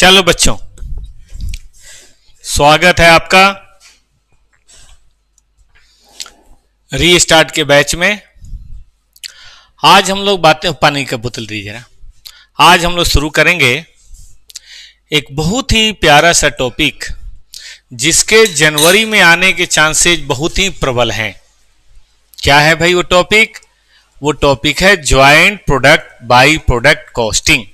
चलो बच्चों, स्वागत है आपका रीस्टार्ट के बैच में। आज हम लोग बातें पानी का बोतल दीजिए जरा। आज हम लोग शुरू करेंगे एक बहुत ही प्यारा सा टॉपिक जिसके जनवरी में आने के चांसेस बहुत ही प्रबल हैं। क्या है भाई वो टॉपिक? वो टॉपिक है joint product by product costing.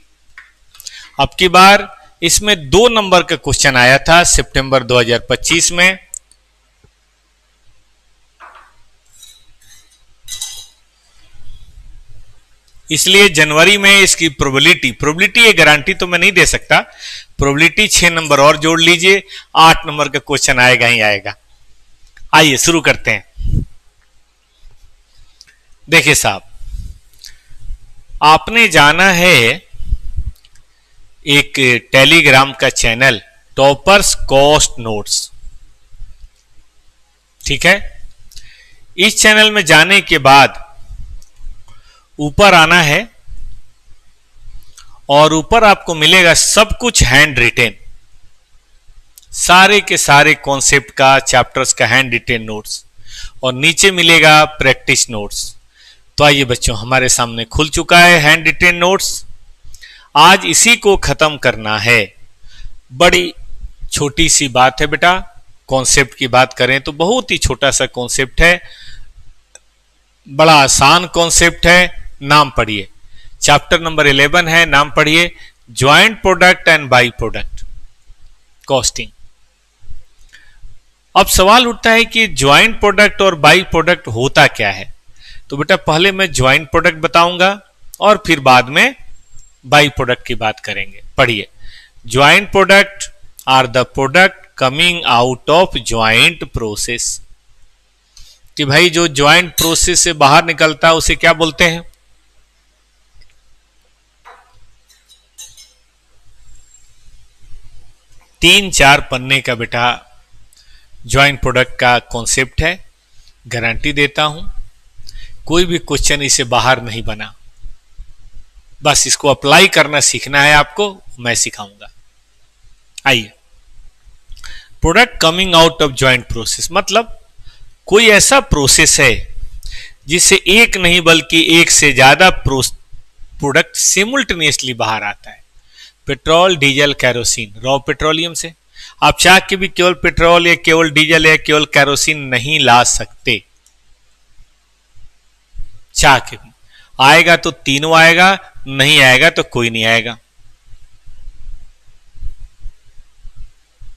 अब की बार इसमें 2 नंबर का क्वेश्चन आया था सितंबर 2025 में। इसलिए जनवरी में इसकी प्रोबेबिलिटी ये गारंटी तो मैं नहीं दे सकता। प्रोबेबिलिटी 6 नंबर और जोड़ लीजिए, 8 नंबर का क्वेश्चन आएगा ही आएगा। आइए शुरू करते हैं। देखिए साहब, आपने जाना है एक टेलीग्राम का चैनल टॉपर्स कॉस्ट नोट्स, ठीक है। इस चैनल में जाने के बाद ऊपर आना है और ऊपर आपको मिलेगा सब कुछ हैंड रिटेन, सारे के सारे कॉन्सेप्ट का, चैप्टर्स का हैंड रिटेन नोट्स, और नीचे मिलेगा प्रैक्टिस नोट्स। तो आइए बच्चों, हमारे सामने खुल चुका है हैंड रिटेन नोट्स। आज इसी को खत्म करना है। बड़ी छोटी सी बात है बेटा। कॉन्सेप्ट की बात करें तो बहुत ही छोटा सा कॉन्सेप्ट है, बड़ा आसान कॉन्सेप्ट है। नाम पढ़िए, चैप्टर नंबर 11 है, नाम पढ़िए, joint product and by product costing. अब सवाल उठता है कि ज्वाइंट प्रोडक्ट और बाई प्रोडक्ट होता क्या है। तो बेटा पहले मैं ज्वाइंट प्रोडक्ट बताऊंगा और फिर बाद में बाई प्रोडक्ट की बात करेंगे। पढ़िए, joint product are the product coming out of joint process. कि भाई जो ज्वाइंट प्रोसेस से बाहर निकलता है उसे क्या बोलते हैं? तीन चार पन्ने का बेटा ज्वाइंट प्रोडक्ट का कॉन्सेप्ट है। गारंटी देता हूं कोई भी क्वेश्चन इसे बाहर नहीं बना। बस इसको अप्लाई करना सीखना है आपको, मैं सिखाऊंगा। आइए, product coming out of joint process मतलब कोई ऐसा प्रोसेस है जिससे एक नहीं बल्कि एक से ज्यादा प्रोडक्ट सिमुल्टेनियसली बाहर आता है। Petrol, diesel, kerosene, raw petroleum से आप चाह के भी केवल पेट्रोल या केवल डीजल या केवल कैरोसिन नहीं ला सकते। चाह के भी आएगा तो तीनों आएगा, नहीं आएगा तो कोई नहीं आएगा।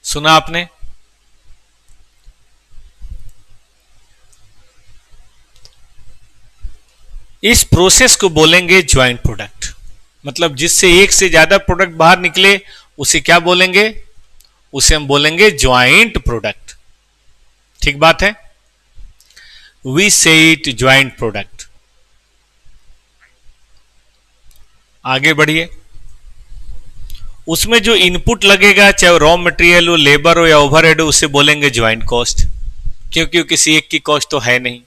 सुना आपने? इस प्रोसेस को बोलेंगे ज्वाइंट प्रोडक्ट। मतलब जिससे एक से ज्यादा प्रोडक्ट बाहर निकले उसे क्या बोलेंगे? उसे हम बोलेंगे ज्वाइंट प्रोडक्ट। ठीक बात है? वी से इट ज्वाइंट प्रोडक्ट। आगे बढ़िए। उसमें जो इनपुट लगेगा, चाहे रॉ मटेरियल हो, लेबर हो या ओवरहेड हो, उसे बोलेंगे ज्वाइंट कॉस्ट, क्योंकि किसी एक की कॉस्ट तो है नहीं।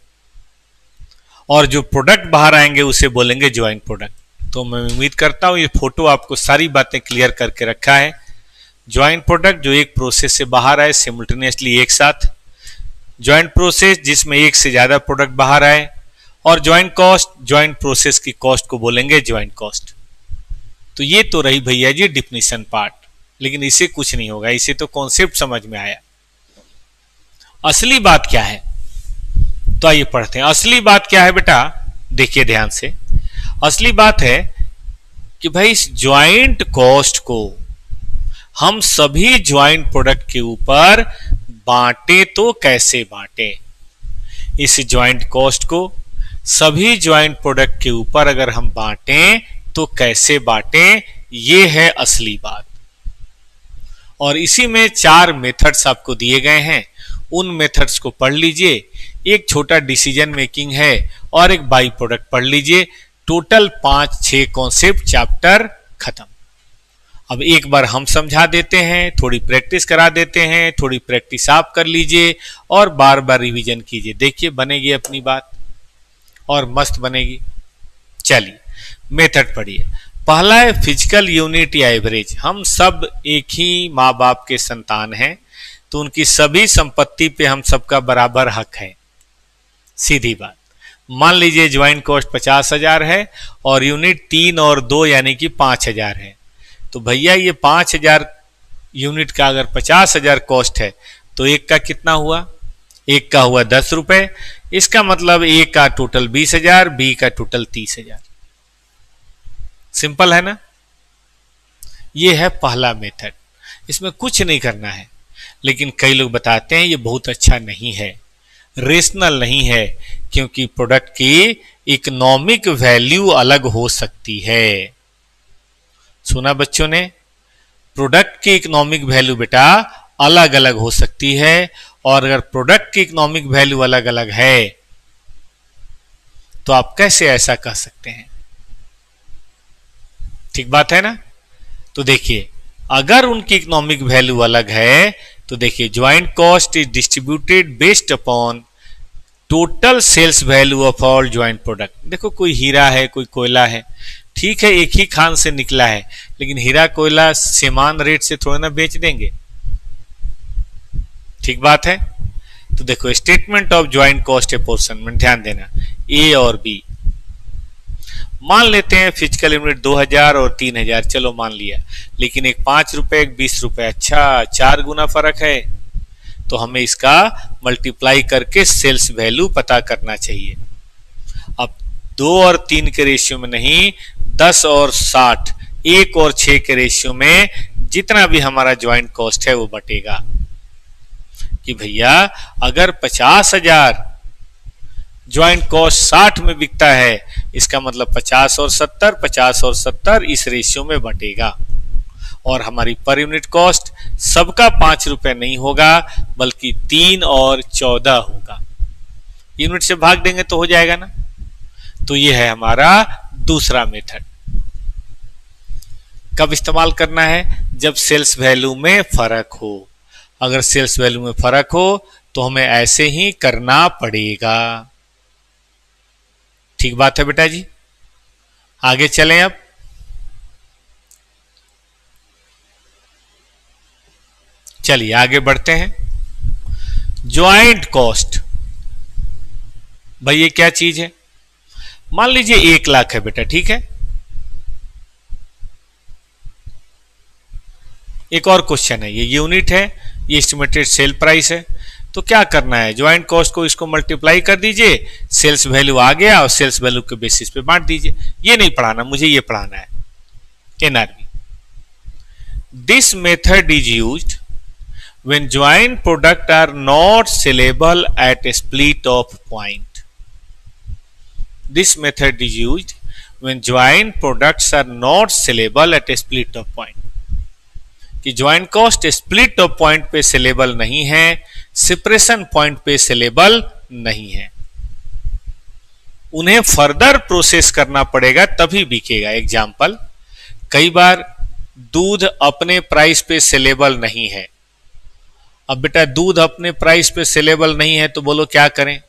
और जो प्रोडक्ट बाहर आएंगे उसे बोलेंगे ज्वाइंट प्रोडक्ट। तो मैं उम्मीद करता हूं ये फोटो आपको सारी बातें क्लियर करके रखा है। ज्वाइंट प्रोडक्ट जो एक प्रोसेस से बाहर आए सिमुल्टेनियसली एक साथ, ज्वाइंट प्रोसेस जिसमें एक से ज्यादा प्रोडक्ट बाहर आए, और ज्वाइंट कॉस्ट, ज्वाइंट प्रोसेस की कॉस्ट को बोलेंगे ज्वाइंट कॉस्ट। तो ये तो रही भैया जी डिफिनीशन पार्ट, लेकिन इसे कुछ नहीं होगा, इसे तो कॉन्सेप्ट समझ में आया। असली बात क्या है? तो आइए पढ़ते हैं। असली बात क्या है बेटा? देखिए ध्यान से। असली बात है कि भाई इस ज्वाइंट कॉस्ट को हम सभी ज्वाइंट प्रोडक्ट के ऊपर बांटे तो कैसे बांटे? इस ज्वाइंट कॉस्ट को सभी ज्वाइंट प्रोडक्ट के ऊपर अगर हम बांटें तो कैसे बांटें, ये है असली बात। और इसी में 4 मेथड्स आपको दिए गए हैं। उन मेथड्स को पढ़ लीजिए। एक छोटा डिसीजन मेकिंग है और एक बाई प्रोडक्ट पढ़ लीजिए। टोटल 5-6 कॉन्सेप्ट चैप्टर खत्म। अब एक बार हम समझा देते हैं, थोड़ी प्रैक्टिस करा देते हैं, थोड़ी प्रैक्टिस आप कर लीजिए और बार बार रिवीजन कीजिए। देखिए बनेगी अपनी बात और मस्त बनेगी। चलिए मेथड पढ़िए। पहला है फिजिकल यूनिट या एवरेज। हम सब एक ही माँ बाप के संतान हैं, तो उनकी सभी संपत्ति पे हम सबका बराबर हक है। सीधी बात। मान लीजिए ज्वाइंट कॉस्ट 50,000 है और यूनिट 3 और 2 यानी कि 5,000 है। तो भैया ये 5,000 यूनिट का अगर 50,000 कॉस्ट है तो एक का कितना हुआ? एक का हुआ 10 रुपए। इसका मतलब ए का टोटल 20,000, बी का टोटल 30,000। सिंपल है ना? ये है पहला मेथड, इसमें कुछ नहीं करना है। लेकिन कई लोग बताते हैं ये बहुत अच्छा नहीं है, रेशनल नहीं है, क्योंकि प्रोडक्ट की इकोनॉमिक वैल्यू अलग हो सकती है। सुना बच्चों ने? प्रोडक्ट की इकोनॉमिक वैल्यू बेटा अलग अलग हो सकती है, और अगर प्रोडक्ट की इकोनॉमिक वैल्यू अलग अलग है तो आप कैसे ऐसा कह सकते हैं? ठीक बात है ना? तो देखिए, अगर उनकी इकोनॉमिक वैल्यू अलग है तो देखिए, joint cost is distributed based upon total sales value of all joint product. देखो, कोई हीरा है, कोई कोयला है, ठीक है एक ही खान से निकला है, लेकिन हीरा कोयला समान रेट से थोड़ा ना बेच देंगे। ठीक बात है? तो देखो, statement of joint cost apportionment, ध्यान देना, ए और बी। मान लेते हैं फिजिकल यूनिट 2000 और 3000, चलो मान लिया, लेकिन एक 5 रुपए एक 20 रुपए, अच्छा 4 गुना फर्क है, तो हमें इसका मल्टीप्लाई करके सेल्स वैल्यू पता करना चाहिए। अब 2 और 3 के रेशियो में नहीं, 10 और 60, 1 और 6 के रेशियो में जितना भी हमारा ज्वाइंट कॉस्ट है वो बटेगा। कि भैया अगर 50,000 ज्वाइंट कॉस्ट 60 में बिकता है, इसका मतलब 50 और 70, 50 और 70 इस रेशियो में बटेगा, और हमारी पर यूनिट कॉस्ट सबका 5 रुपए नहीं होगा बल्कि 3 और 14 होगा। यूनिट से भाग देंगे तो हो जाएगा ना? तो ये है हमारा दूसरा मेथड। कब इस्तेमाल करना है? जब सेल्स वैल्यू में फर्क हो। अगर सेल्स वैल्यू में फर्क हो तो हमें ऐसे ही करना पड़ेगा। ठीक बात है बेटा जी? आगे चलें अब। चलिए आगे बढ़ते हैं। ज्वाइंट कॉस्ट, भाई ये क्या चीज है? मान लीजिए 1 लाख है बेटा, ठीक है। एक और क्वेश्चन है, ये यूनिट है, ये एस्टिमेटेड सेल प्राइस है, तो क्या करना है? ज्वाइंट कॉस्ट को इसको मल्टीप्लाई कर दीजिए, सेल्स वैल्यू आ गया और सेल्स वैल्यू के बेसिस पे बांट दीजिए। ये नहीं पढ़ाना, मुझे ये पढ़ाना है, NRB. This method is used when joint product are not sellable at a split of point. This method is used when joint products are not sellable at a split of point. कि joint cost split of point पे sellable नहीं है, separation point पे sellable नहीं है, उन्हें further process करना पड़ेगा तभी बिकेगा। एग्जाम्पल, कई बार दूध अपने प्राइस पे सेलेबल नहीं है। अब बेटा दूध अपने प्राइस पे सेलेबल नहीं है तो बोलो क्या करें?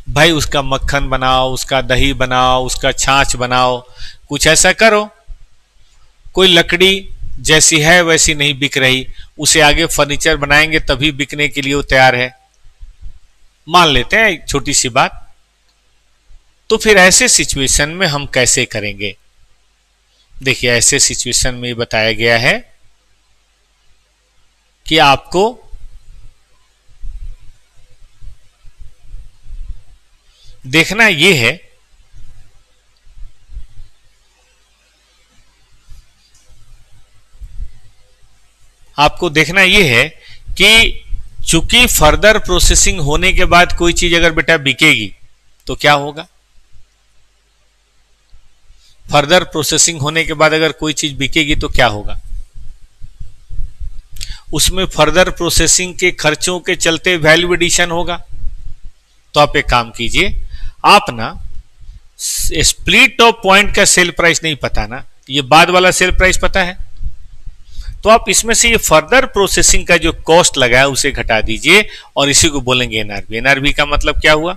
भाई उसका मक्खन बनाओ, उसका दही बनाओ, उसका छाछ बनाओ, कुछ ऐसा करो। कोई लकड़ी जैसी है वैसी नहीं बिक रही, उसे आगे फर्नीचर बनाएंगे तभी बिकने के लिए वो तैयार है। मान लेते हैं एक छोटी सी बात। तो फिर ऐसे सिचुएशन में हम कैसे करेंगे? देखिए, ऐसे सिचुएशन में बताया गया है कि आपको देखना यह है कि चूंकि फर्दर प्रोसेसिंग होने के बाद कोई चीज अगर बेटा बिकेगी तो क्या होगा? फर्दर प्रोसेसिंग होने के बाद अगर कोई चीज बिकेगी तो क्या होगा? उसमें फर्दर प्रोसेसिंग के खर्चों के चलते वैल्यू एडिशन होगा। तो आप एक काम कीजिए, आप ना स्प्लिट ऑफ पॉइंट का सेल प्राइस नहीं पता ना, ये बाद वाला सेल प्राइस पता है, तो आप इसमें से ये फर्दर प्रोसेसिंग का जो कॉस्ट लगा है उसे घटा दीजिए और इसी को बोलेंगे एनआरबी। एनआरबी का मतलब क्या हुआ?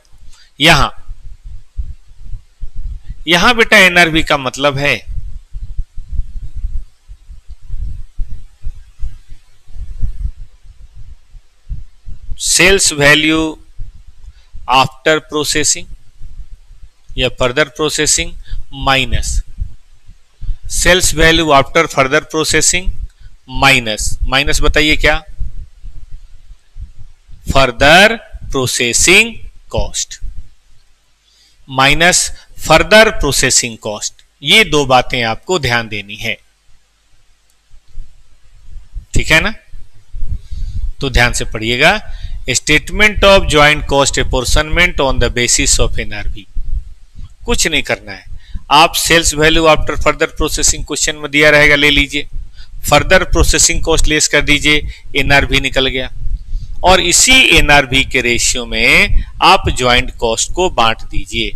यहां यहां बेटा एनआरवी का मतलब है सेल्स वैल्यू आफ्टर प्रोसेसिंग या further processing minus sales value after further processing minus बताइए क्या, further processing cost minus further processing cost. ये दो बातें आपको ध्यान देनी है, ठीक है ना। तो ध्यान से पढ़िएगा, statement of joint cost apportionment on the basis of NRV. कुछ नहीं करना है, आप sales value after further processing question में दिया रहेगा, ले लीजिए, फर्दर प्रोसेसिंग कॉस्ट लेस कर दीजिए, एनआरवी निकल गया, और इसी एनआरवी के रेशियो में आप ज्वाइंट कॉस्ट को बांट दीजिए।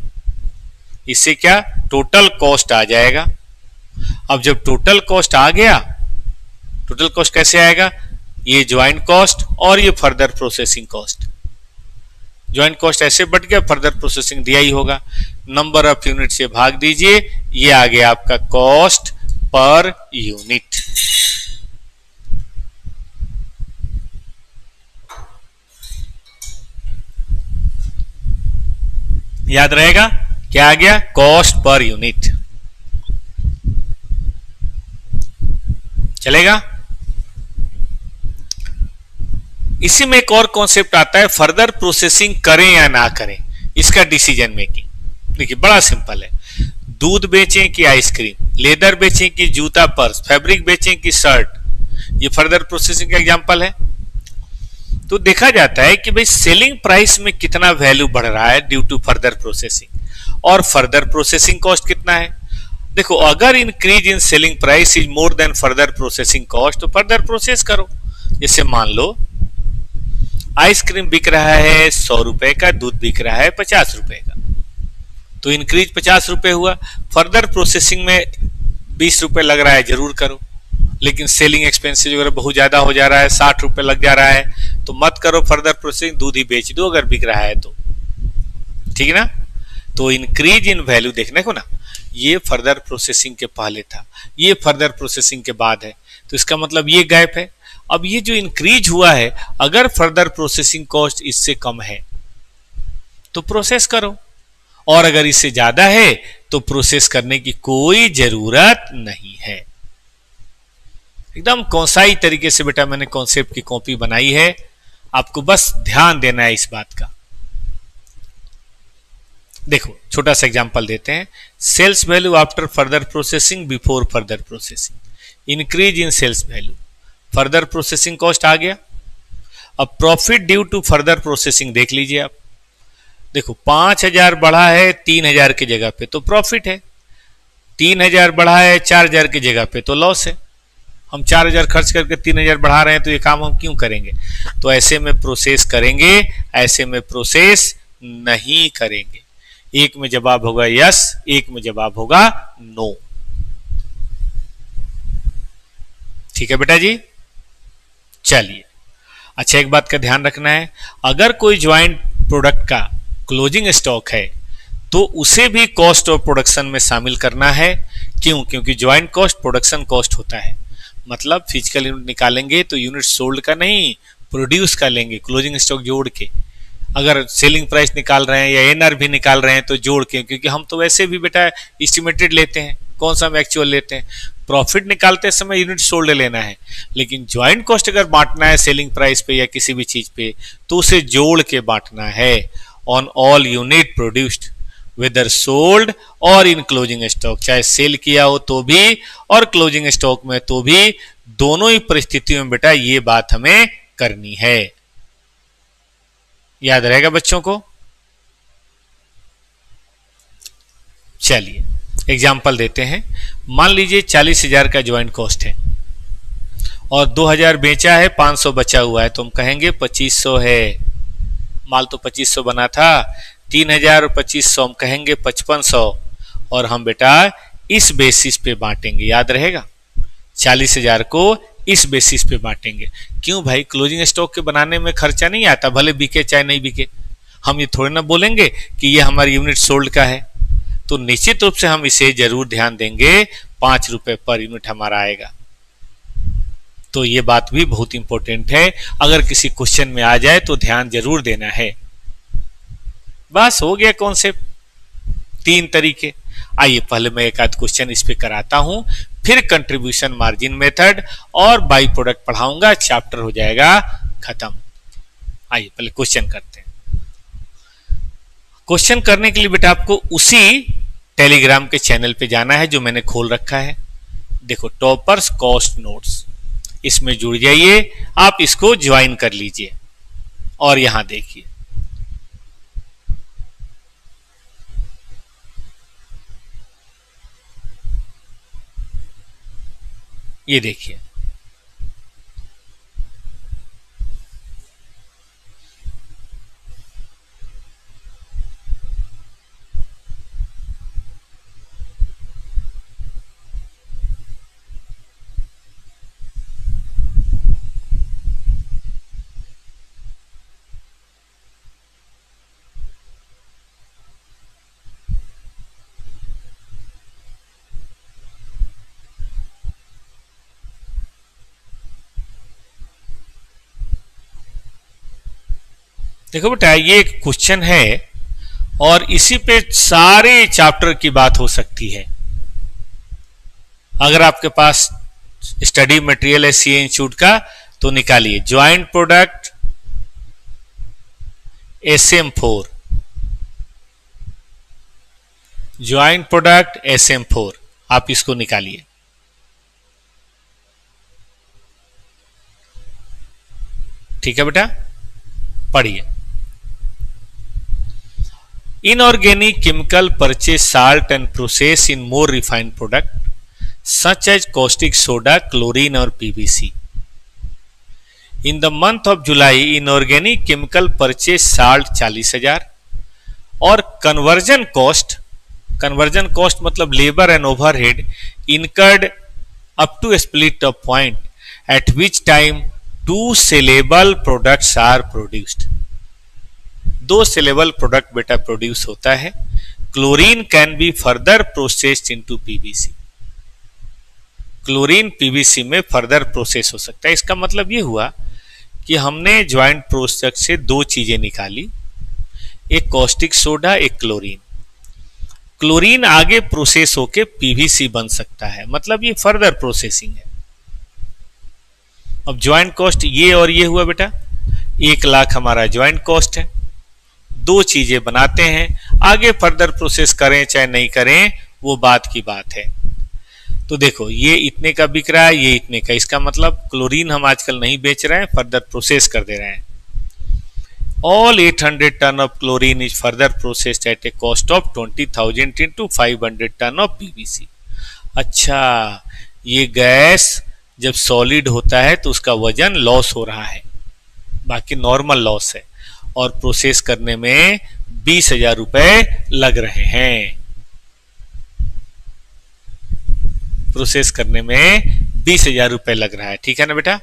इससे क्या टोटल कॉस्ट आ जाएगा। अब जब टोटल कॉस्ट आ गया, टोटल कॉस्ट कैसे आएगा, ये ज्वाइंट कॉस्ट और ये further processing cost. Joint cost ऐसे बढ़ गया, फर्दर प्रोसेसिंग दिया ही होगा, नंबर ऑफ यूनिट से भाग दीजिए, ये आ गया आपका कॉस्ट पर यूनिट। याद रहेगा क्या आ गया, कॉस्ट पर यूनिट। चलेगा। इसी में एक और कॉन्सेप्ट आता है, फर्दर प्रोसेसिंग करें या ना करें, इसका डिसीजन मेकिंग। देखिए बड़ा सिंपल है, दूध बेचें कि आइसक्रीम, लेदर बेचें कि जूता पर्स, फैब्रिक बेचें कि शर्ट, ये फर्दर प्रोसेसिंग का एग्जांपल है। तो देखा जाता है कि भाई सेलिंग प्राइस में कितना वैल्यू बढ़ रहा है ड्यू टू फर्दर प्रोसेसिंग, और फर्दर प्रोसेसिंग कॉस्ट कितना है। देखो अगर increase in selling price is more than further processing cost तो फर्दर प्रोसेस करो। जैसे मान लो आइसक्रीम बिक रहा है 100 रुपए का, दूध बिक रहा है 50 रुपए का, तो इंक्रीज 50 रुपए हुआ, फर्दर प्रोसेसिंग में 20 रुपए लग रहा है, जरूर करो। लेकिन सेलिंग एक्सपेंसेस अगर बहुत ज्यादा हो जा रहा है, 60 रुपए लग जा रहा है, तो मत करो फर्दर प्रोसेसिंग, दूध ही बेच दो अगर बिक रहा है तो, ठीक है ना। तो इंक्रीज इन वैल्यू देखने को ना, ये फर्दर प्रोसेसिंग के पहले था, ये फर्दर प्रोसेसिंग के बाद है, तो इसका मतलब ये गैप है। अब ये जो इंक्रीज हुआ है, अगर फर्दर प्रोसेसिंग कॉस्ट इससे कम है तो प्रोसेस करो, और अगर इससे ज्यादा है तो प्रोसेस करने की कोई जरूरत नहीं है। एकदम कौनसाई तरीके से बेटा मैंने कॉन्सेप्ट की कॉपी बनाई है, आपको बस ध्यान देना है इस बात का। देखो छोटा सा एग्जांपल देते हैं, sales value after further processing before further processing, increase in sales value, further processing cost आ गया। अब profit due to further processing देख लीजिए आप, देखो 5000 बढ़ा है 3000 की जगह पे तो प्रॉफिट है, 3000 बढ़ा है 4000 की जगह पे तो लॉस है। हम 4000 खर्च करके 3000 बढ़ा रहे हैं, तो ये काम हम क्यों करेंगे। तो ऐसे में प्रोसेस करेंगे, ऐसे में प्रोसेस नहीं करेंगे। एक में जवाब होगा यस, एक में जवाब होगा नो। ठीक है बेटा जी। चलिए अच्छा, एक बात का ध्यान रखना है, अगर कोई ज्वाइंट प्रोडक्ट का क्लोजिंग स्टॉक है तो उसे भी कॉस्ट ऑफ प्रोडक्शन में शामिल करना है। क्यों, क्योंकि ज्वाइंट कॉस्ट प्रोडक्शन कॉस्ट होता है, मतलब फिजिकल यूनिट निकालेंगे तो यूनिट सोल्ड का नहीं, प्रोड्यूस का लेंगे क्लोजिंग स्टॉक जोड़ के। अगर सेलिंग प्राइस निकाल रहे हैं या एनआरवी निकाल रहे हैं तो जोड़ के, क्योंकि हम तो वैसे भी बेटा एस्टिमेटेड लेते हैं, कौन सा हम एक्चुअल लेते हैं। प्रॉफिट निकालते समय यूनिट सोल्ड लेना है, लेकिन ज्वाइंट कॉस्ट अगर बांटना है सेलिंग प्राइस पे या किसी भी चीज पे तो उसे जोड़ के बांटना है। On all unit produced whether sold और इन क्लोजिंग स्टॉक, चाहे सेल किया हो तो भी और क्लोजिंग स्टॉक में तो भी, दोनों ही परिस्थितियों में बेटा ये बात हमें करनी है। याद रहेगा बच्चों को। चलिए एग्जाम्पल देते हैं, मान लीजिए 40,000 का ज्वाइंट कॉस्ट है और 2000 बेचा है, 500 बचा हुआ है, तो हम कहेंगे 2500 है। माल तो 2500 बना था, 3000 और 2500 हम कहेंगे 5500, और हम बेटा इस बेसिस पे बांटेंगे। याद रहेगा, 40,000 को इस बेसिस पे बांटेंगे। क्यों भाई, क्लोजिंग स्टॉक के बनाने में खर्चा नहीं आता, भले बिके चाहे नहीं बिके। हम ये थोड़ी ना बोलेंगे कि ये हमारी यूनिट सोल्ड का है, तो निश्चित रूप से हम इसे जरूर ध्यान देंगे, 5 रुपए पर यूनिट हमारा आएगा। तो ये बात भी बहुत इंपॉर्टेंट है, अगर किसी क्वेश्चन में आ जाए तो ध्यान जरूर देना है। बस हो गया कॉन्सेप्ट, 3 तरीके। आइए पहले मैं एक आध क्वेश्चन इस पे कराता हूं, फिर कंट्रीब्यूशन मार्जिन मेथड और बाई प्रोडक्ट पढ़ाऊंगा, चैप्टर हो जाएगा खत्म। आइए पहले क्वेश्चन करते हैं। क्वेश्चन करने के लिए बेटा आपको उसी टेलीग्राम के चैनल पे जाना है जो मैंने खोल रखा है। देखो, टॉपर्स कॉस्ट नोट्स, इसमें जुड़ जाइए, आप इसको ज्वाइन कर लीजिए। और यहां देखिए, ये देखिए, देखो बेटा ये एक क्वेश्चन है और इसी पे सारे चैप्टर की बात हो सकती है। अगर आपके पास स्टडी मटेरियल है सीए इंस्टीट्यूट का तो निकालिए, joint product SM4, joint product SM4, आप इसको निकालिए। ठीक है बेटा, पढ़िए। Inorganic chemical purchase salt and process in more refined product such as caustic soda, chlorine or PVC. In the month of July, inorganic chemical purchase salt 40,000 और conversion cost मतलब labor and overhead incurred up to a split of point at which time 2 sellable products are produced. 2 saleable product बेटा produce होता है। Chlorine can be further processed into PVC, chlorine PVC में further process हो सकता है। इसका मतलब ये हुआ कि हमने ज्वाइंट प्रोडक्ट से 2 चीजें निकाली, एक कॉस्टिक सोडा, एक क्लोरीन। क्लोरीन आगे प्रोसेस होके पीवीसी बन सकता है, मतलब ये फर्दर प्रोसेसिंग है। अब ज्वाइंट कॉस्ट ये और ये हुआ बेटा, 1 लाख हमारा ज्वाइंट कॉस्ट है। 2 चीजें बनाते हैं, आगे फर्दर प्रोसेस करें चाहे नहीं करें वो बात की बात है। तो देखो ये इतने का बिक रहा है, ये इतने का, इसका मतलब क्लोरीन हम आजकल नहीं बेच रहे हैं, फर्दर प्रोसेस कर दे रहे हैं। All 800 ton of chlorine is further processed at a cost of 20,000 into 500 ton of PVC. अच्छा, ये गैस जब सॉलिड होता है तो उसका वजन लॉस हो रहा है, बाकी नॉर्मल लॉस है, और प्रोसेस करने में 20,000 रुपए लग रहे हैं। प्रोसेस करने में 20,000 रुपए लग रहा है, ठीक है ना बेटा।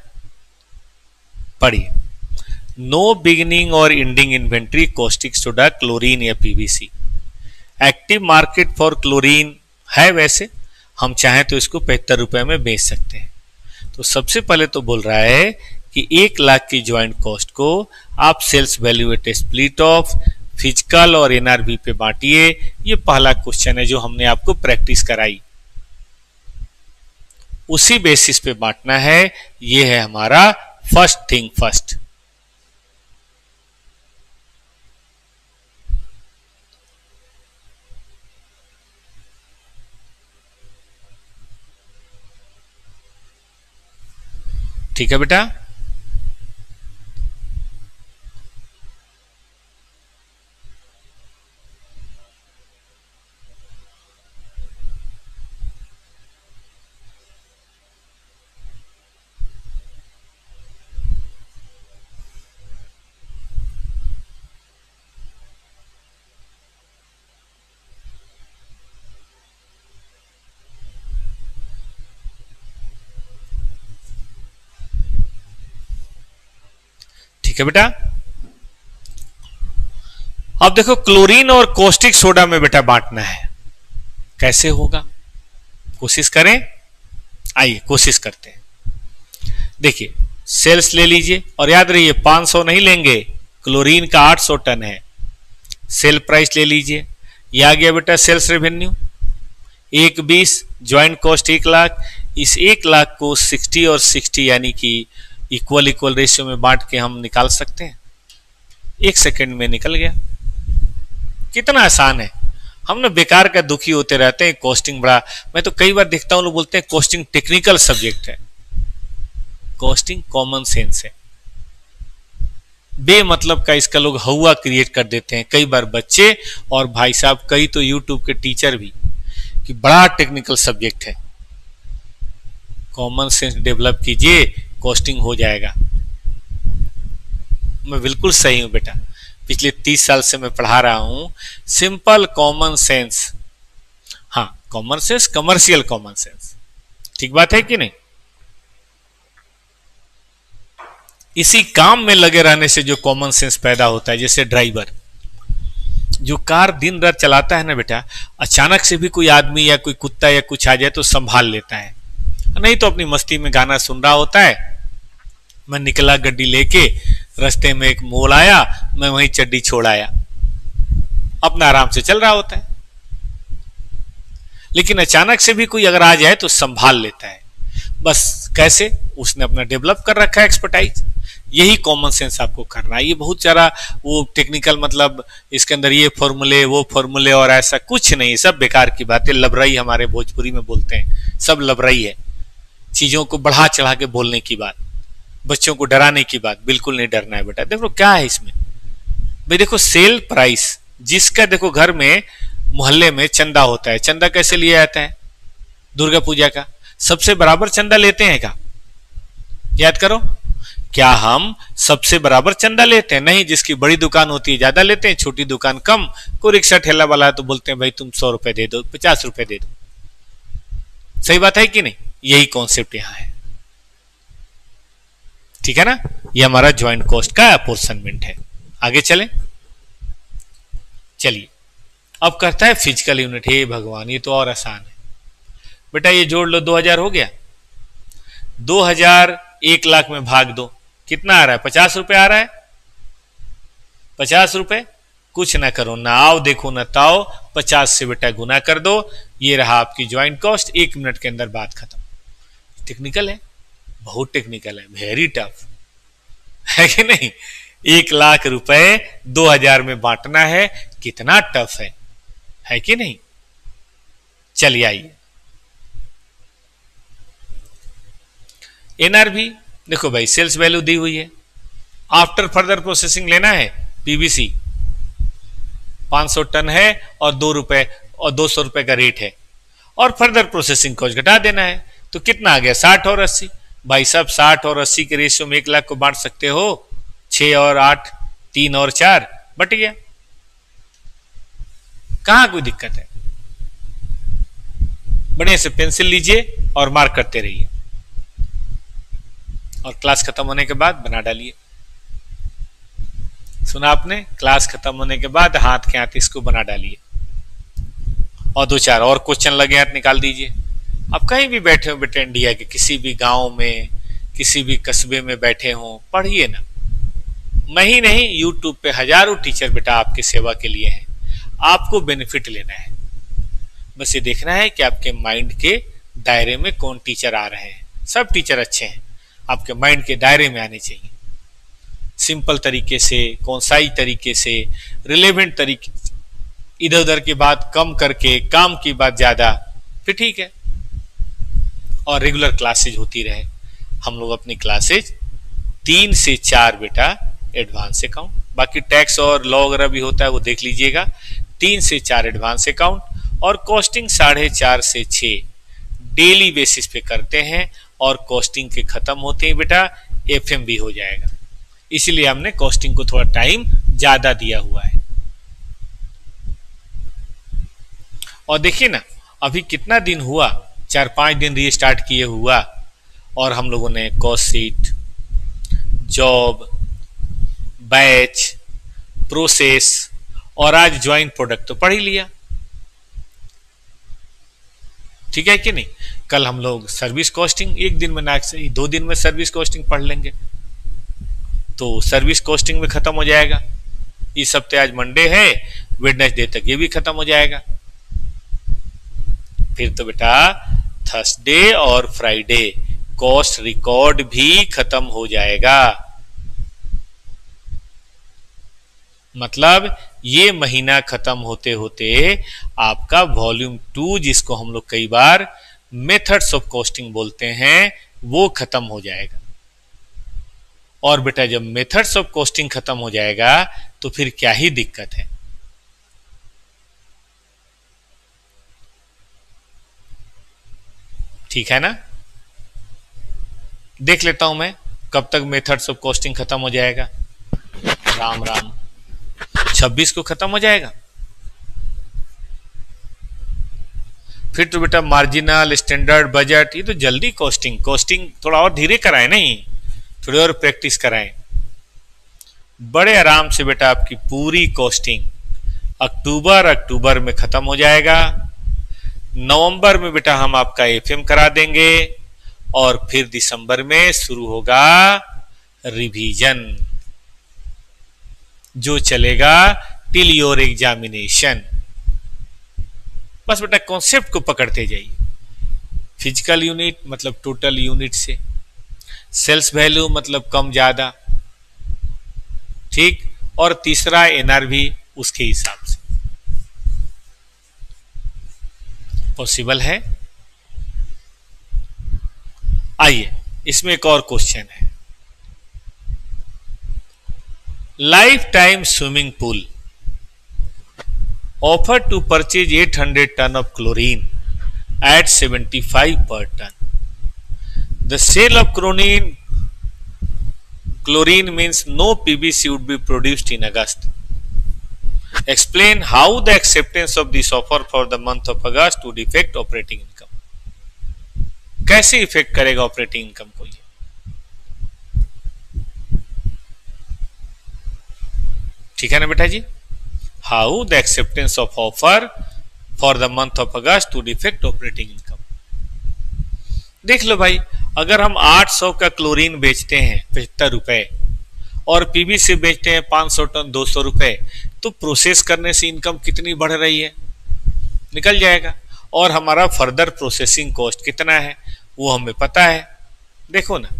पढ़िए, नो बिगिनिंग और ending inventory caustic soda, chlorine या PVC. Active market for chlorine है, वैसे हम चाहें तो इसको 75 रुपए में बेच सकते हैं। तो सबसे पहले तो बोल रहा है कि 1 लाख की ज्वाइंट कॉस्ट को आप sales value at split off physical और एनआरवी पे बांटिए। ये पहला क्वेश्चन है जो हमने आपको प्रैक्टिस कराई, उसी बेसिस पे बांटना है। ये है हमारा फर्स्ट थिंग फर्स्ट। ठीक है बेटा, ठीक है बेटा। अब देखो क्लोरीन और कॉस्टिक सोडा में बेटा बांटना है। कैसे होगा, कोशिश करें, आइए कोशिश करते हैं। देखिए सेल्स ले लीजिए और याद रहिए 500 नहीं लेंगे, क्लोरीन का 800 टन है। सेल प्राइस ले लीजिए, ये आ गया बेटा सेल्स रेवेन्यू 120, ज्वाइंट कॉस्ट 1,00,000। इस 1,00,000 को 60 और 60 यानी कि इक्वल इक्वल रेशियो में बांट के हम निकाल सकते हैं। 1 सेकंड में निकल गया। कितना आसान है। हम ना बेकार का दुखी होते रहते हैं कॉस्टिंग बड़ा, मैं तो कई बार देखता हूँ लोग बोलते हैं कॉस्टिंग टेक्निकल सब्जेक्ट है। कॉस्टिंग कॉमन सेंस है। बेमतलब का इसका लोग हवा क्रिएट कर देते हैं कई बार बच्चे और भाई साहब कई तो यूट्यूब के टीचर भी, कि बड़ा टेक्निकल सब्जेक्ट है। कॉमन सेंस डेवलप कीजिए, कॉस्टिंग हो जाएगा। मैं बिल्कुल सही हूं बेटा, पिछले 30 साल से मैं पढ़ा रहा हूं सिंपल कॉमन सेंस। हाँ common sense, commercial common sense, ठीक बात है कि नहीं। इसी काम में लगे रहने से जो कॉमन सेंस पैदा होता है, जैसे ड्राइवर जो कार दिन रात चलाता है ना बेटा, अचानक से भी कोई आदमी या कोई कुत्ता या कुछ आ जाए तो संभाल लेता है, नहीं तो अपनी मस्ती में गाना सुन रहा होता है। मैं निकला गड्डी लेके, रास्ते में एक मोड़ आया, मैं वहीं चड्डी छोड़ आया, अपना आराम से चल रहा होता है। लेकिन अचानक से भी कोई अगर आ जाए तो संभाल लेता है। बस कैसे, उसने अपना डेवलप कर रखा है एक्सपर्टाइज। यही कॉमन सेंस आपको करना है। ये बहुत सारा वो टेक्निकल मतलब इसके अंदर ये फॉर्मूले वो फॉर्मूले और ऐसा कुछ नहीं, सब बेकार की बातें, लबराई हमारे भोजपुरी में बोलते हैं, सब लबराई है। चीजों को बढ़ा चढ़ा के बोलने की बात, बच्चों को डराने की बात, बिल्कुल नहीं डरना है बेटा। देखो क्या है इसमें भाई, देखो सेल प्राइस, जिसका देखो घर में मोहल्ले में चंदा होता है, चंदा कैसे लिया जाता है, दुर्गा पूजा का सबसे बराबर चंदा लेते हैं क्या, याद करो। क्या हम सबसे बराबर चंदा लेते हैं? नहीं, जिसकी बड़ी दुकान होती है ज्यादा लेते हैं, छोटी दुकान कम। कोई रिक्शा ठेला वाला है तो बोलते हैं भाई तुम 100 रुपए दे दो, 50 रुपए दे दो। सही बात है कि नहीं, यही कॉन्सेप्ट यहां है, ठीक है ना। ये हमारा ज्वाइंट कॉस्ट का अपोर्शनमेंट है। आगे चलें, चलिए अब करता है फिजिकल यूनिट। हे भगवान, ये तो और आसान है बेटा। ये जोड़ लो, 2000 हो गया। 2000 1,00,000 में भाग दो, कितना आ रहा है, 50 रुपए आ रहा है। 50 रुपए, कुछ ना करो, ना आओ देखो ना ताओ, 50 से बेटा गुना कर दो। ये रहा आपकी ज्वाइंट कॉस्ट। 1 मिनट के अंदर बात खत्म। टेक्निकल है, बहुत टेक्निकल है, वेरी टफ है कि नहीं। 1,00,000 रुपए 2000 में बांटना है, कितना टफ है कि नहीं। चलिए आइए, एनआरबी देखो भाई, सेल्स वैल्यू दी हुई है, आफ्टर फर्दर प्रोसेसिंग लेना है। पीवीसी 500 टन है और 2 रुपए और 200 रुपए का रेट है, और फर्दर प्रोसेसिंग कॉस्ट घटा देना है। तो कितना आ गया, 60 और 80। भाई साहब 60 और 80 के रेशियो में 1,00,000 को बांट सकते हो, 6 और 8, 3 और 4 बट गया। कहां कोई दिक्कत है। बढ़िया से पेंसिल लीजिए और मार्क करते रहिए, और क्लास खत्म होने के बाद बना डालिए। सुना आपने, क्लास खत्म होने के बाद हाथ के हाथ इसको बना डालिए, और 2-4 और क्वेश्चन लगे हाथ निकाल दीजिए। आप कहीं भी बैठे हो बेटा, इंडिया के किसी भी गांव में, किसी भी कस्बे में बैठे हो, पढ़िए ना। मैं ही नहीं, यूट्यूब पे हजारों टीचर बेटा आपकी सेवा के लिए हैं। आपको बेनिफिट लेना है, बस ये देखना है कि आपके माइंड के दायरे में कौन टीचर आ रहे हैं। सब टीचर अच्छे हैं, आपके माइंड के दायरे में आने चाहिए। सिंपल तरीके से, कॉन्साइज तरीके से, रिलेवेंट तरीके से, इधर उधर की बात कम करके काम की बात ज्यादा, फिर ठीक है। और रेगुलर क्लासेज होती रहे। हम लोग अपनी क्लासेज 3 से 4 बेटा एडवांस अकाउंट, बाकी टैक्स और लॉ वगैरह भी होता है वो देख लीजिएगा। 3 से 4 एडवांस अकाउंट, और कॉस्टिंग 4:30 से 6 डेली बेसिस पे करते हैं। और कॉस्टिंग के खत्म होते हैं बेटा एफएम भी हो जाएगा, इसीलिए हमने कॉस्टिंग को थोड़ा टाइम ज्यादा दिया हुआ है। और देखिए ना, अभी कितना दिन हुआ, 4-5 दिन रीस्टार्ट किए हुआ, और हम लोगों ने cost sheet, job, batch, process और आज ज्वाइंट प्रोडक्ट तो पढ़ ही लिया। ठीक है कि नहीं। कल हम लोग सर्विस कॉस्टिंग, एक दिन में ना सही 2 दिन में सर्विस कॉस्टिंग पढ़ लेंगे, तो सर्विस कॉस्टिंग में खत्म हो जाएगा। इस हफ्ते आज मंडे है, वेडनेसडे तक ये भी खत्म हो जाएगा। फिर तो बेटा थर्सडे और फ्राइडे कॉस्ट रिकॉर्ड भी खत्म हो जाएगा। मतलब ये महीना खत्म होते होते आपका वॉल्यूम 2, जिसको हम लोग कई बार मेथड्स ऑफ कॉस्टिंग बोलते हैं, वो खत्म हो जाएगा। और बेटा जब मेथड्स ऑफ कॉस्टिंग खत्म हो जाएगा तो फिर क्या ही दिक्कत है। ठीक है ना। देख लेता हूं मैं कब तक मेथड्स ऑफ कॉस्टिंग खत्म हो जाएगा। राम राम, 26 को खत्म हो जाएगा। फिर तो बेटा मार्जिनल, स्टैंडर्ड, बजट, ये तो जल्दी कॉस्टिंग थोड़ा और धीरे कराएं, नहीं थोड़ी और प्रैक्टिस कराएं। बड़े आराम से बेटा आपकी पूरी कॉस्टिंग अक्टूबर में खत्म हो जाएगा। नवंबर में बेटा हम आपका एफएम करा देंगे और फिर दिसंबर में शुरू होगा रिवीजन, जो चलेगा टिल योर एग्जामिनेशन। बस बेटा कॉन्सेप्ट को पकड़ते जाइए। फिजिकल यूनिट मतलब टोटल यूनिट से, सेल्स वैल्यू मतलब कम ज्यादा, ठीक, और तीसरा एनआरवी उसके हिसाब से। पॉसिबल है। आइए इसमें एक और क्वेश्चन है। Life time swimming pool offered to purchase 800 ton of chlorine at 75 per ton. The sale of chlorine means no PVC would be produced in August. Explain how the acceptance of this offer for the month of August would affect operating income. कैसे effect करेगा operating income को ये? ठीक है ना बेटा जी। How the acceptance of offer for the month of August would affect operating income. देख लो भाई, अगर हम 800 का क्लोरीन बेचते हैं 75 रुपए और पीवीसी बेचते हैं 500 टन 200 रुपए, तो प्रोसेस करने से इनकम कितनी बढ़ रही है, निकल जाएगा। और हमारा फर्दर प्रोसेसिंग कॉस्ट कितना है वो हमें पता है। देखो ना,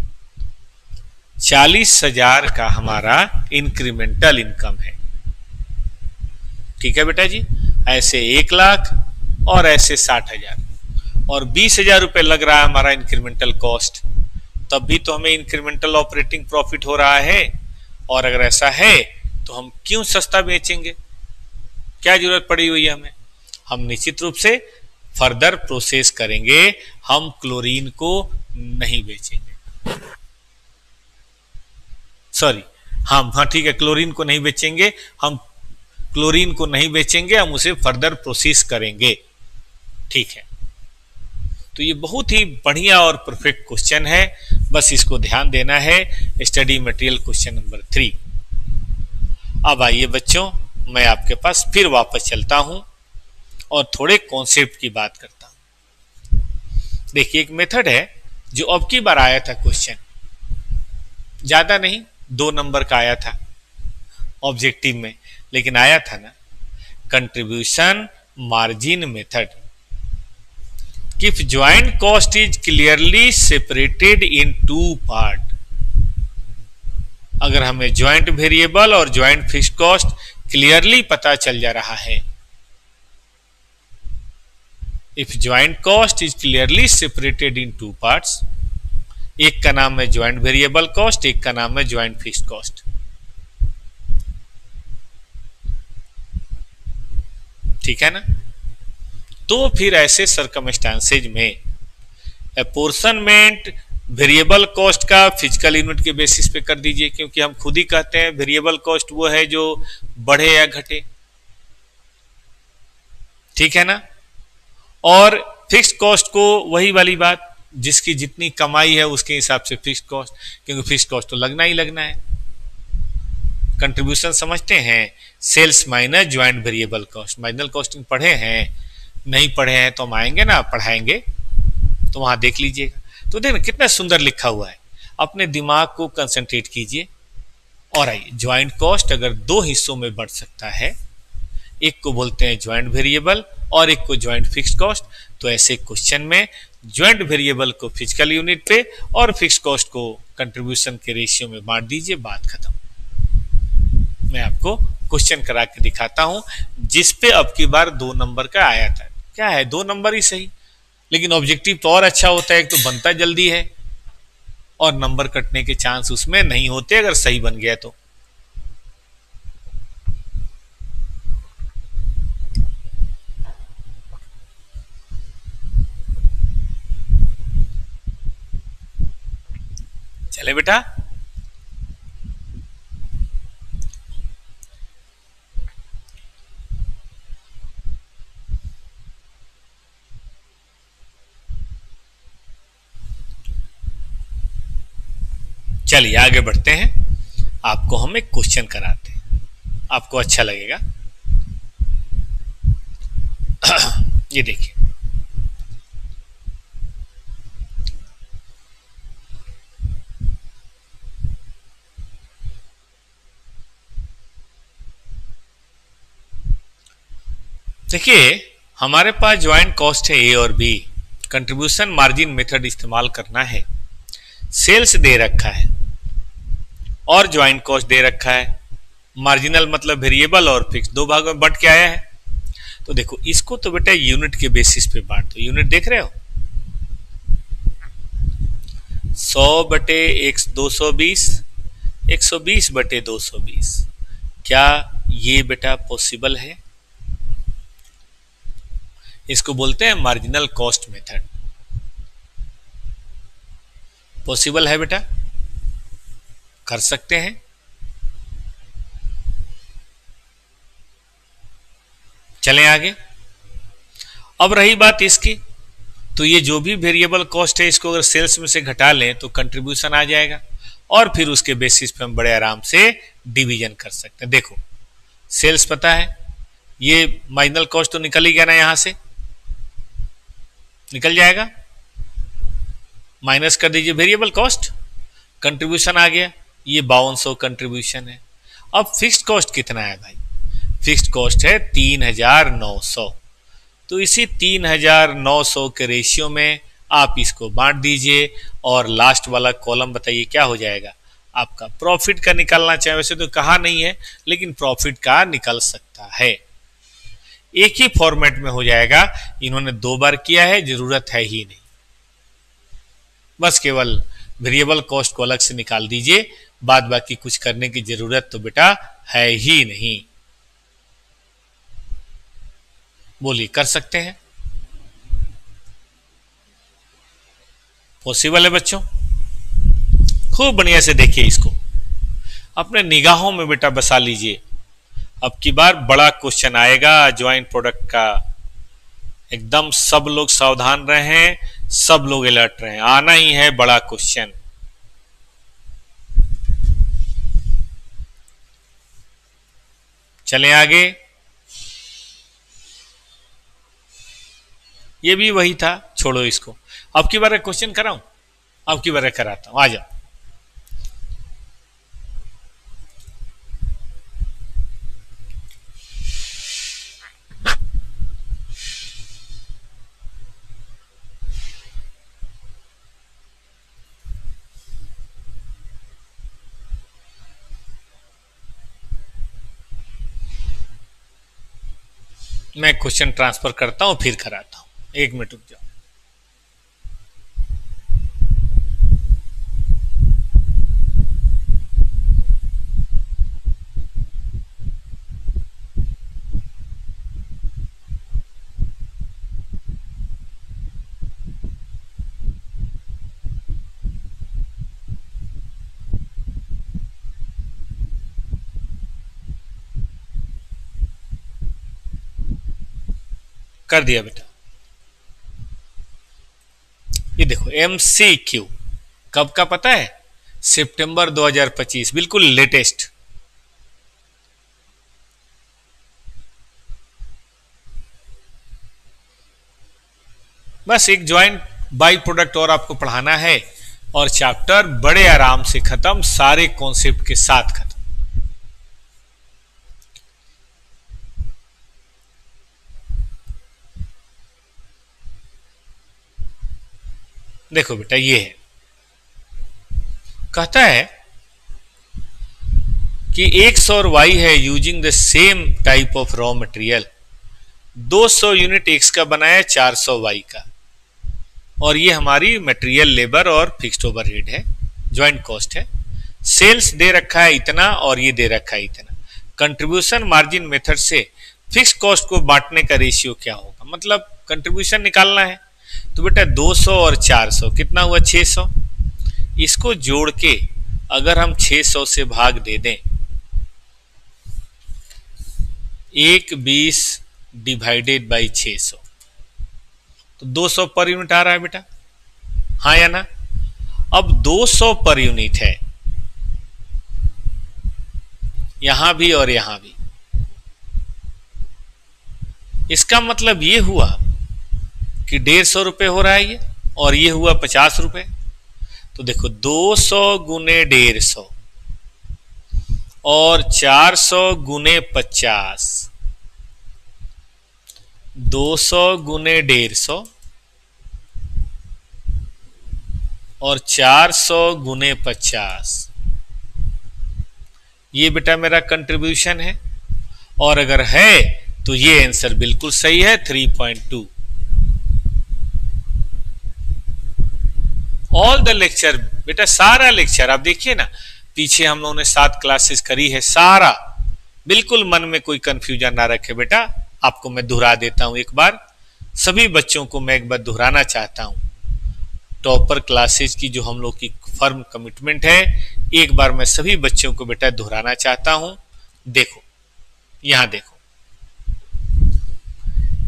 40,000 का हमारा इंक्रीमेंटल इनकम है। ठीक है बेटा जी। ऐसे 1 लाख और ऐसे 60,000 और 20,000 रुपए लग रहा है हमारा इंक्रीमेंटल कॉस्ट, तब भी तो हमें इंक्रीमेंटल ऑपरेटिंग प्रॉफिट हो रहा है। और अगर ऐसा है तो हम क्यों सस्ता बेचेंगे, क्या जरूरत पड़ी हुई है हमें। हम निश्चित रूप से फर्दर प्रोसेस करेंगे, हम क्लोरीन को नहीं बेचेंगे। सॉरी, हाँ ठीक है, क्लोरीन को नहीं बेचेंगे, हम क्लोरीन को नहीं बेचेंगे, हम उसे फर्दर प्रोसेस करेंगे। ठीक है, तो ये बहुत ही बढ़िया और परफेक्ट क्वेश्चन है, बस इसको ध्यान देना है। Study material question number 3। अब आइए बच्चों, मैं आपके पास फिर वापस चलता हूं और थोड़े कॉन्सेप्ट की बात करता हूं। देखिए, एक मेथड है जो अब की बार आया था क्वेश्चन, ज्यादा नहीं 2 नंबर का आया था ऑब्जेक्टिव में, लेकिन आया था ना, contribution margin method. If joint cost is clearly separated in 2 parts, अगर हमें ज्वाइंट वेरिएबल और ज्वाइंट फिक्स्ड कॉस्ट क्लियरली पता चल जा रहा है, if joint cost is clearly separated in 2 parts, एक का नाम है ज्वाइंट वेरिएबल कॉस्ट, एक का नाम है ज्वाइंट फिक्स्ड कॉस्ट। ठीक है ना। तो फिर ऐसे सर्कमस्टांसेज में अपोर्शनमेंट वेरिएबल कॉस्ट का फिजिकल यूनिट के बेसिस पे कर दीजिए, क्योंकि हम खुद ही कहते हैं वेरिएबल कॉस्ट वो है जो बढ़े या घटे। ठीक है ना। और फिक्स्ड कॉस्ट को वही वाली बात, जिसकी जितनी कमाई है उसके हिसाब से फिक्स्ड कॉस्ट, क्योंकि फिक्स्ड कॉस्ट तो लगना ही लगना है। कंट्रीब्यूशन समझते हैं, sales minus joint variable cost, marginal costing पढ़े हैं, नहीं पढ़े हैं तो हम आएंगे ना, पढ़ाएंगे, तो वहां देख लीजिएगा। तो देखना कितना सुंदर लिखा हुआ है। अपने दिमाग को कंसंट्रेट कीजिए और आइए, ज्वाइंट कॉस्ट अगर दो हिस्सों में बढ़ सकता है, एक को बोलते हैं ज्वाइंट वेरिएबल और एक को ज्वाइंट फिक्स्ड कॉस्ट, तो ऐसे क्वेश्चन में ज्वाइंट वेरिएबल को फिजिकल यूनिट पे और फिक्स्ड कॉस्ट को कंट्रीब्यूशन के रेशियो में बांट दीजिए, बात खत्म। मैं आपको क्वेश्चन करा के दिखाता हूं जिसपे अब की बार 2 नंबर का आया था। क्या है, 2 नंबर ही सही, लेकिन ऑब्जेक्टिव तो और अच्छा होता है, एक तो बनता जल्दी है और नंबर कटने के चांस उसमें नहीं होते अगर सही बन गया तो। चले बेटा, चलिए आगे बढ़ते हैं। आपको हम एक क्वेश्चन कराते हैं, आपको अच्छा लगेगा। ये देखिए, देखिए हमारे पास ज्वाइंट कॉस्ट है ए और बी, कंट्रीब्यूशन मार्जिन मेथड इस्तेमाल करना है, सेल्स दे रखा है और ज्वाइंट कॉस्ट दे रखा है। मार्जिनल मतलब वेरिएबल और फिक्स, दो भागों में बट के आया है। तो देखो इसको तो बेटा यूनिट के बेसिस पे बांट दो। यूनिट देख रहे हो, 100 बटे 220, 120 बटे 220। क्या ये बेटा पॉसिबल है? इसको बोलते हैं मार्जिनल कॉस्ट मेथड। पॉसिबल है बेटा, कर सकते हैं। चलें आगे। अब रही बात इसकी, तो ये जो भी वेरिएबल कॉस्ट है इसको अगर सेल्स में से घटा लें तो कंट्रीब्यूशन आ जाएगा और फिर उसके बेसिस पे हम बड़े आराम से डिवीजन कर सकते हैं। देखो सेल्स पता है, ये मार्जिनल कॉस्ट तो निकल ही गया ना, यहां से निकल जाएगा, माइनस कर दीजिए वेरिएबल कॉस्ट, कंट्रीब्यूशन आ गया, ये 5200 कंट्रीब्यूशन है। अब फिक्स्ड कॉस्ट कितना है भाई? फिक्स्ड कॉस्ट है 3900। तो इसी 3900 के रेशियो में आप इसको बांट दीजिए और लास्ट वाला कॉलम बताइए क्या हो जाएगा आपका। प्रॉफिट का निकालना चाहे, वैसे तो कहा नहीं है लेकिन प्रॉफिट का निकल सकता है। एक ही फॉर्मेट में हो जाएगा, इन्होंने 2 बार किया है, जरूरत है ही नहीं। बस केवल वेरिएबल कॉस्ट को अलग से निकाल दीजिए, बाद बाकी कुछ करने की जरूरत तो बेटा है ही नहीं। बोलिए, कर सकते हैं? पॉसिबल है बच्चों। खूब बढ़िया से देखिए इसको, अपने निगाहों में बेटा बसा लीजिए। अब की बार बड़ा क्वेश्चन आएगा ज्वाइंट प्रोडक्ट का, एकदम सब लोग सावधान रहें, सब लोग अलर्ट रहें, आना ही है बड़ा क्वेश्चन। चलें आगे। ये भी वही था, छोड़ो इसको। अब की बार क्वेश्चन कराऊं? अब की बार कराता हूं, आ जाओ। मैं क्वेश्चन ट्रांसफर करता हूं फिर कराता हूं, 1 मिनट रुक जाओ। कर दिया बेटा। ये देखो MCQ कब का पता है? सितंबर 2025, बिल्कुल लेटेस्ट। बस एक ज्वाइंट बाई प्रोडक्ट और आपको पढ़ाना है और चैप्टर बड़े आराम से खत्म, सारे कॉन्सेप्ट के साथ खत्म। देखो बेटा ये है, कहता है कि x और y है using the same type of raw material, 200 unit x का बनाया 400 y का, और ये हमारी मटेरियल लेबर और फिक्स्ड ओवरहेड है, ज्वाइंट कॉस्ट है। सेल्स दे रखा है इतना और ये दे रखा है इतना। कंट्रीब्यूशन मार्जिन मेथड से फिक्स्ड कॉस्ट को बांटने का रेशियो क्या होगा, मतलब कंट्रीब्यूशन निकालना है। तो बेटा 200 और 400 कितना हुआ, 600। इसको जोड़ के अगर हम 600 से भाग दे दें, 1/20 डिवाइडेड बाई 600, तो 200 पर यूनिट आ रहा है बेटा, हाँ या ना। अब 200 पर यूनिट है यहां भी और यहां भी, इसका मतलब ये हुआ कि 150 रुपए हो रहा है ये, और ये हुआ 50 रुपए। तो देखो 200 गुने 150 और 400 गुने 50, 200 गुने 150 और 400 गुने 50, ये बेटा मेरा कंट्रीब्यूशन है। और अगर है तो ये आंसर बिल्कुल सही है, 3.2। ऑल द लेक्चर बेटा, सारा लेक्चर आप देखिए ना, पीछे हम लोगों ने 7 क्लासेस करी है, सारा बिल्कुल मन में कोई कंफ्यूजन ना रखे बेटा। आपको मैं दोहरा देता हूं एक बार, सभी बच्चों को मैं एक बार दोहराना चाहता हूं। टॉपर क्लासेस की जो हम लोग की फर्म कमिटमेंट है, एक बार मैं सभी बच्चों को बेटा दोहराना चाहता हूं। देखो यहां देखो,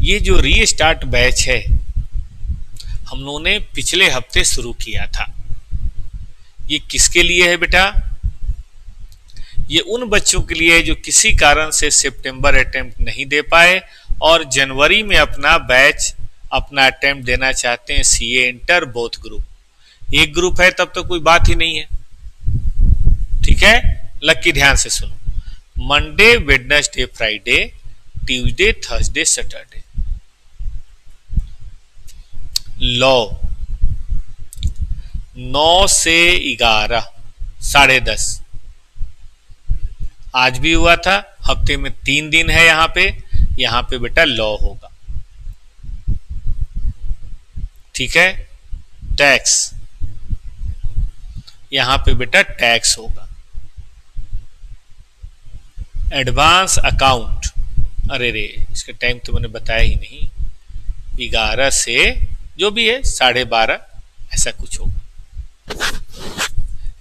ये जो रीस्टार्ट बैच है हम लोगों ने पिछले हफ्ते शुरू किया था, ये किसके लिए है बेटा, ये उन बच्चों के लिए है जो किसी कारण से सितंबर अटेम्प्ट नहीं दे पाए और जनवरी में अपना बैच अपना अटेम्प्ट देना चाहते हैं। सीए इंटर बोथ ग्रुप, एक ग्रुप है तब तो कोई बात ही नहीं है, ठीक है। लक्की ध्यान से सुनो, Monday Wednesday Friday Tuesday Thursday Saturday, law 9 से 11 10:30, आज भी हुआ था, हफ्ते में 3 दिन है यहाँ पे बेटा लॉ होगा, ठीक है। टैक्स, यहां पे बेटा टैक्स होगा। एडवांस अकाउंट, अरे रे इसका टाइम तो मैंने बताया ही नहीं, 11 से जो भी है 12:30 ऐसा कुछ होगा।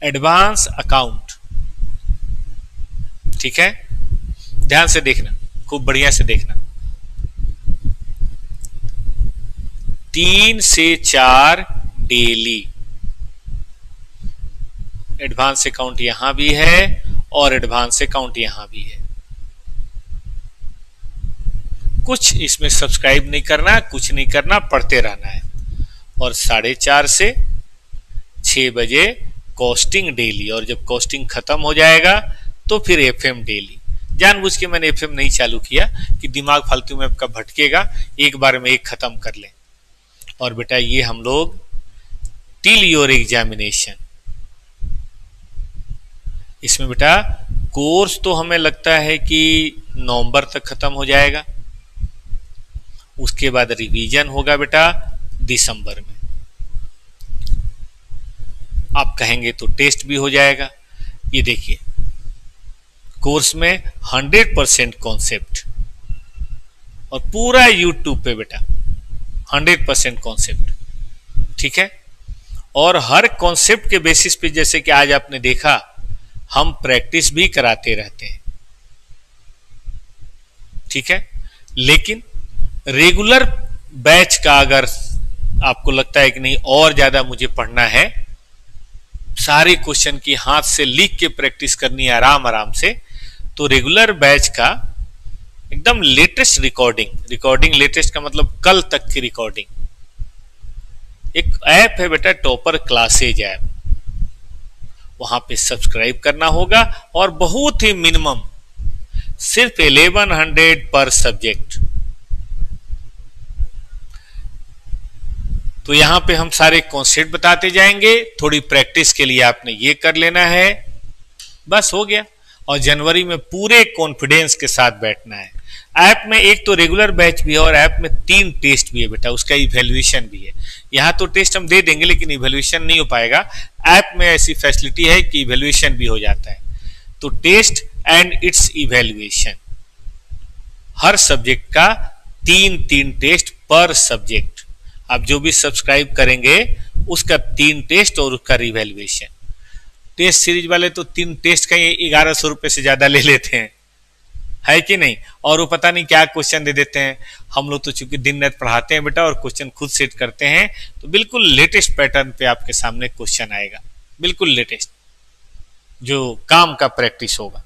एडवांस अकाउंट, ठीक है, ध्यान से देखना, खूब बढ़िया से देखना। 3 से 4 डेली एडवांस अकाउंट यहां भी है और एडवांस अकाउंट यहां भी है। कुछ इसमें सब्सक्राइब नहीं करना, कुछ नहीं करना, पढ़ते रहना है। और 4:30 से 6 बजे कॉस्टिंग डेली, और जब कॉस्टिंग खत्म हो जाएगा तो फिर एफएम डेली। जानबूझ के मैंने एफएम नहीं चालू किया कि दिमाग फालतू में आपका भटकेगा, एक बार में एक खत्म कर लें। और बेटा ये हम लोग टिल योर एग्जामिनेशन, इसमें बेटा कोर्स तो हमें लगता है कि नवंबर तक खत्म हो जाएगा, उसके बाद रिवीजन होगा बेटा दिसंबर में, आप कहेंगे तो टेस्ट भी हो जाएगा। ये देखिए कोर्स में 100% कॉन्सेप्ट और पूरा यूट्यूब पे बेटा 100% कॉन्सेप्ट, ठीक है। और हर कॉन्सेप्ट के बेसिस पे जैसे कि आज आपने देखा हम प्रैक्टिस भी कराते रहते हैं, ठीक है। लेकिन रेगुलर बैच का अगर आपको लगता है कि नहीं और ज्यादा मुझे पढ़ना है, सारे क्वेश्चन की हाथ से लिख के प्रैक्टिस करनी है आराम आराम से, तो रेगुलर बैच का एकदम लेटेस्ट रिकॉर्डिंग लेटेस्ट का मतलब कल तक की रिकॉर्डिंग एक ऐप है बेटा टॉपर क्लासेज ऐप, वहां पे सब्सक्राइब करना होगा और बहुत ही मिनिमम सिर्फ 1100 पर सब्जेक्ट। तो यहां पे हम सारे कॉन्सेप्ट बताते जाएंगे, थोड़ी प्रैक्टिस के लिए आपने ये कर लेना है, बस हो गया। और जनवरी में पूरे कॉन्फिडेंस के साथ बैठना है। ऐप में एक तो रेगुलर बैच भी है और ऐप में 3 टेस्ट भी है बेटा, उसका इवैल्यूएशन भी है। यहाँ तो टेस्ट हम दे देंगे लेकिन इवैल्यूएशन नहीं हो पाएगा। ऐप में ऐसी फैसिलिटी है कि इवैल्यूएशन भी हो जाता है। तो टेस्ट एंड इट्स इवैल्यूएशन, हर सब्जेक्ट का 3 टेस्ट पर सब्जेक्ट। आप जो भी सब्सक्राइब करेंगे उसका 3 टेस्ट और उसका रिवैल्यूएशन। टेस्ट सीरीज वाले तो 3 टेस्ट का 1100 रुपए से ज्यादा ले लेते हैं, है कि नहीं? और वो पता नहीं क्या क्वेश्चन दे देते हैं। हम लोग तो चूंकि दिन रात पढ़ाते हैं बेटा और क्वेश्चन खुद सेट करते हैं, तो बिल्कुल लेटेस्ट पैटर्न पे आपके सामने क्वेश्चन आएगा, बिल्कुल लेटेस्ट, जो काम का प्रैक्टिस होगा।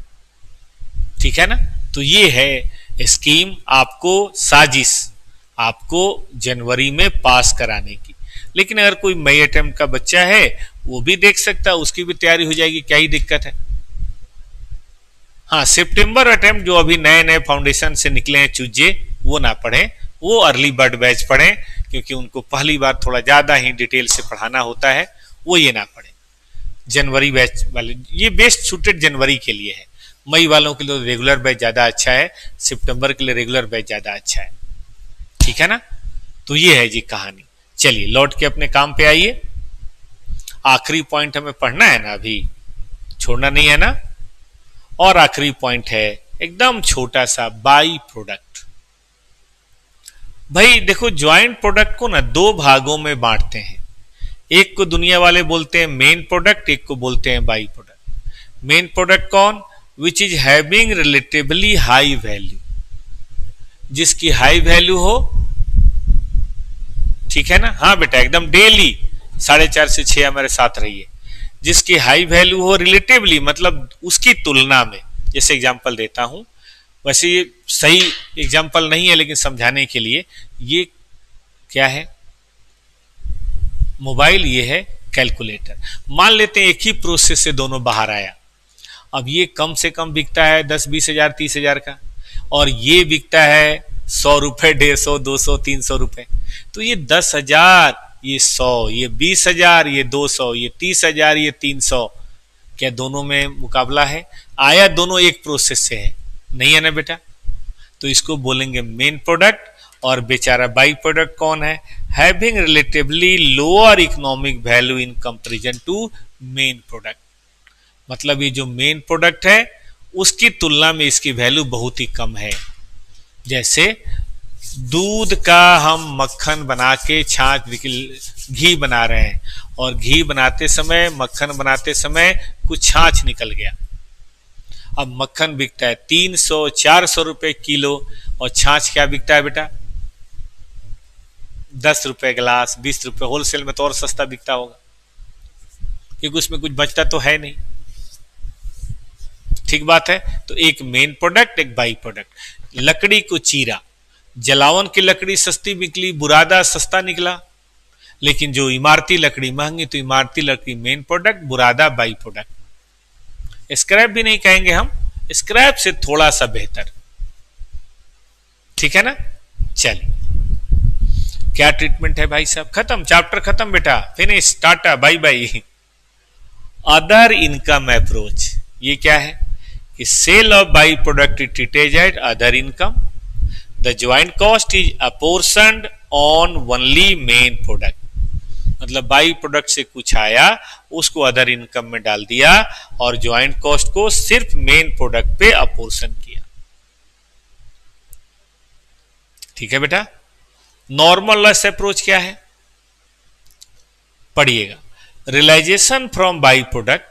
ठीक है ना? तो ये है स्कीम, आपको साजिश, आपको जनवरी में पास कराने की। लेकिन अगर कोई मई अटेम्प्ट का बच्चा है वो भी देख सकता है, उसकी भी तैयारी हो जाएगी, क्या ही दिक्कत है। हाँ, सितंबर अटेम्प्ट जो अभी नए नए फाउंडेशन से निकले हैं चूजे, वो ना पढ़ें, वो अर्ली बर्ड बैच पढ़ें, क्योंकि उनको पहली बार थोड़ा ज्यादा ही डिटेल से पढ़ाना होता है, वो ये ना पढ़ें। जनवरी बैच वाले ये बेस्ट सूटेड जनवरी के लिए है। मई वालों के लिए रेगुलर बैच ज्यादा अच्छा है, सितंबर के लिए रेगुलर बैच ज्यादा अच्छा है। ठीक है ना? तो ये है जी कहानी। चलिए लौट के अपने काम पे आइए। आखिरी पॉइंट हमें पढ़ना है ना, अभी छोड़ना नहीं है ना। और आखिरी पॉइंट है एकदम छोटा सा, बाई प्रोडक्ट। भाई देखो, ज्वाइंट प्रोडक्ट को ना 2 भागों में बांटते हैं। एक को दुनिया वाले बोलते हैं मेन प्रोडक्ट, एक को बोलते हैं बाई प्रोडक्ट। मेन प्रोडक्ट कौन? Which is having relatively high value, जिसकी हाई वैल्यू हो। ठीक है ना? हाँ बेटा, एकदम डेली 4:30 से 6 हमारे साथ रहिए। जिसकी हाई वैल्यू हो रिलेटिवली, मतलब उसकी तुलना में। जैसे एग्जांपल देता हूं, वैसे ये सही एग्जांपल नहीं है लेकिन समझाने के लिए, ये क्या है? मोबाइल, ये है कैलकुलेटर। मान लेते हैं एक ही प्रोसेस से दोनों बाहर आया। अब ये कम से कम बिकता है 10-20 हजार 30 हजार का, और ये बिकता है 100 रुपए, 150, 200, 300 रुपए। तो ये 10,000, ये 100, ये 20,000, ये 200, ये 30,000, ये 300, क्या दोनों में मुकाबला है? आया दोनों एक प्रोसेस से है, नहीं है ना बेटा? तो इसको बोलेंगे मेन प्रोडक्ट। और बेचारा बाई प्रोडक्ट कौन है? Having relatively lower economic value in comparison to main product. मतलब ये जो मेन प्रोडक्ट है उसकी तुलना में इसकी वैल्यू बहुत ही कम है। जैसे दूध का हम मक्खन बना के छाछ घी बना रहे हैं, और घी बनाते समय, मक्खन बनाते समय कुछ छाछ निकल गया। अब मक्खन बिकता है 300-400 रुपए किलो, और छाछ क्या बिकता है बेटा? 10 रुपए गिलास, 20 रुपए। होलसेल में तो और सस्ता बिकता होगा, क्योंकि उसमें कुछ बचता तो है नहीं। ठीक बात है? तो एक मेन प्रोडक्ट, एक बाई प्रोडक्ट। लकड़ी को चीरा, जलावन की लकड़ी सस्ती निकली, बुरादा सस्ता निकला। लेकिन जो इमारती लकड़ी महंगी, तो इमारती लकड़ी मेन प्रोडक्ट, बुरादा बाई प्रोडक्ट। स्क्रैप भी नहीं कहेंगे हम, स्क्रैप से थोड़ा सा बेहतर। ठीक है ना? चलिए, क्या ट्रीटमेंट है भाई साहब? खत्म, चैप्टर खत्म बेटा, finish, tata, bye bye. Other income approach, ये क्या है? कि sale of by product is treated as other income. The joint cost is apportioned on only main product. मतलब बाई प्रोडक्ट से कुछ आया, उसको अदर इनकम में डाल दिया, और ज्वाइंट कॉस्ट को सिर्फ मेन प्रोडक्ट पे अपोर्शन किया। ठीक है बेटा? नॉर्मल लॉस अप्रोच क्या है? पढ़िएगा। Realisation from by product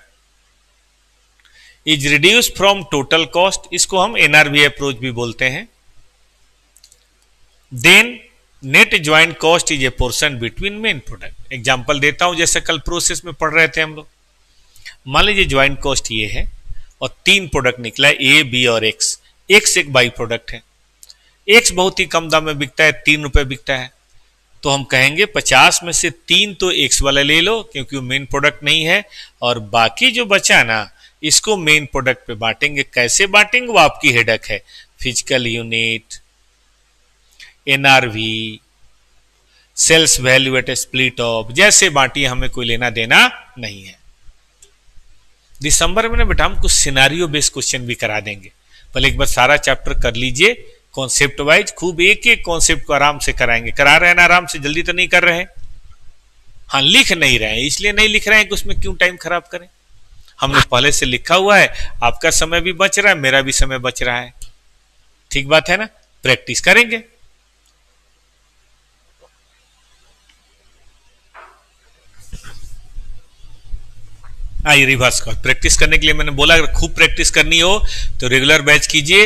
is reduce from total cost, इसको हम एनआरवी अप्रोच भी बोलते हैं। Then net joint cost is a portion between main product. Example देता हूं, जैसे कल प्रोसेस में पढ़ रहे थे हम लोग। मान लीजिए ज्वाइंट कॉस्ट ये है और 3 प्रोडक्ट निकला है, ए, बी और एक्स। एक्स एक बाई प्रोडक्ट है। एक्स बहुत ही कम दाम में बिकता है, 3 रुपए बिकता है। तो हम कहेंगे 50 में से 3 तो एक्स वाला ले लो क्योंकि वो मेन प्रोडक्ट नहीं है, और बाकी जो बचा ना इसको मेन प्रोडक्ट पे बांटेंगे। कैसे बांटेंगे वो आपकी हेडक है, physical unit, NRV, sales value at split off, जैसे बांटिए, हमें कोई लेना देना नहीं है। दिसंबर में ना बेटा हम कुछ सिनारियो बेस्ड क्वेश्चन भी करा देंगे। पहले एक बार सारा चैप्टर कर लीजिए कॉन्सेप्ट वाइज, खूब एक एक कॉन्सेप्ट को आराम से कराएंगे। करा रहे हैं ना आराम से, जल्दी तो नहीं कर रहे हैं। हाँ, लिख नहीं रहे हैं, इसलिए नहीं लिख रहे हैं कि उसमें क्यों टाइम खराब करें। हमने पहले से लिखा हुआ है, आपका समय भी बच रहा है, मेरा भी समय बच रहा है। ठीक बात है ना, प्रैक्टिस करेंगे। आइए रिवर्स कॉस्ट प्रैक्टिस करने के लिए मैंने बोला अगर खूब प्रैक्टिस करनी हो तो रेगुलर बैच कीजिए।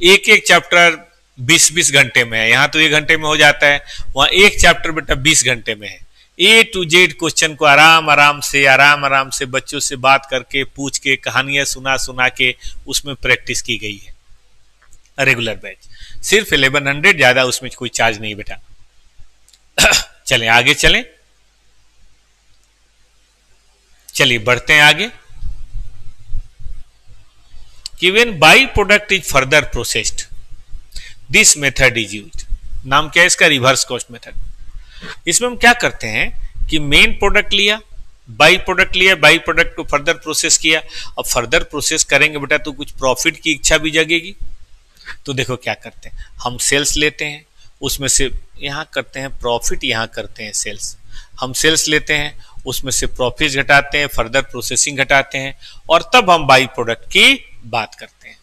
एक एक चैप्टर 20-20 घंटे में है, यहाँ तो 1 घंटे में हो जाता है, वहां एक चैप्टर बेटा 20 घंटे में है। ए टू जेड क्वेश्चन को आराम आराम से बच्चों से बात करके, पूछ के, कहानियां सुना सुना के उसमें प्रैक्टिस की गई है। रेगुलर बैच सिर्फ 1100, ज्यादा उसमें कोई चार्ज नहीं बेटा। चलें आगे चलें, चलिए बढ़ते हैं आगे। कि when by product is further processed this method is used. नाम क्या है इसका? Reverse cost method. इसमें हम क्या करते हैं कि मेन प्रोडक्ट लिया, बाई प्रोडक्ट को फर्दर प्रोसेस किया। अब फर्दर प्रोसेस करेंगे बेटा तो कुछ प्रॉफिट की इच्छा भी जगेगी। तो देखो क्या करते हैं, हम सेल्स लेते हैं, उसमें से यहां करते हैं प्रॉफिट, यहां करते हैं सेल्स। हम सेल्स लेते हैं, उसमें से प्रॉफिट घटाते हैं, फर्दर प्रोसेसिंग घटाते हैं, और तब हम बाई प्रोडक्ट की बात करते हैं।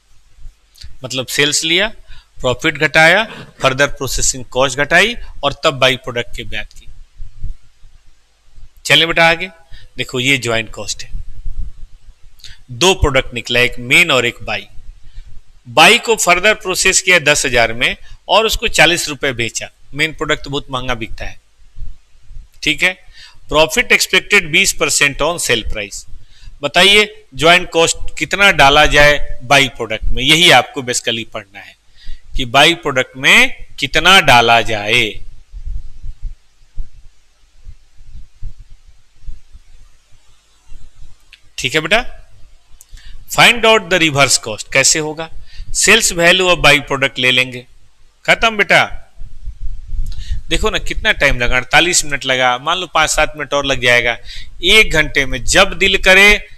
मतलब सेल्स लिया, प्रॉफिट घटाया, फर्दर प्रोसेसिंग कॉस्ट घटाई, और तब बाई प्रोडक्ट की बात की। चलें बेटा आगे। देखो ये ज्वाइंट कॉस्ट है, 2 प्रोडक्ट निकला, एक मेन और एक बाई। बाई को फर्दर प्रोसेस किया 10,000 में और उसको 40 रुपए बेचा। मेन प्रोडक्ट तो बहुत महंगा बिकता है, ठीक है। Profit expected 20% on sale price. बताइए ज्वाइंट कॉस्ट कितना डाला जाए बाई प्रोडक्ट में, यही आपको बेसिकली पढ़ना है कि बाई प्रोडक्ट में कितना डाला जाए। ठीक है बेटा। Find out the reverse cost कैसे होगा? Sales value of by product ले लेंगे, खत्म बेटा। देखो ना कितना टाइम लगा, 48 मिनट लगा, मान लो 5-7 मिनट और लग जाएगा। 1 घंटे में जब दिल करे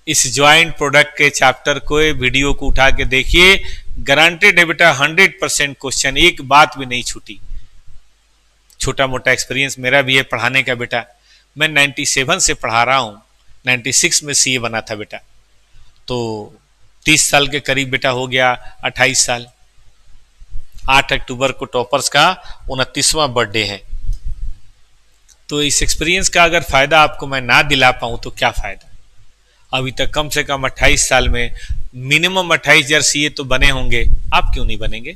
इस ज्वाइंट प्रोडक्ट के चैप्टर को, वीडियो को उठा के देखिए, गारंटेड है बेटा 100% क्वेश्चन, एक बात भी नहीं छूटी। छोटा मोटा एक्सपीरियंस मेरा भी है पढ़ाने का बेटा। मैं 97 से पढ़ा रहा हूं, 96 में सीए बना था बेटा, तो 30 साल के करीब बेटा हो गया, 28 साल। 8 अक्टूबर को टॉपर्स का 29वां बर्थडे है। तो इस एक्सपीरियंस का अगर फायदा आपको मैं ना दिला पाऊं तो क्या फायदा। अभी तक कम से कम 28 साल में मिनिमम 28,000 सीए तो बने होंगे, आप क्यों नहीं बनेंगे,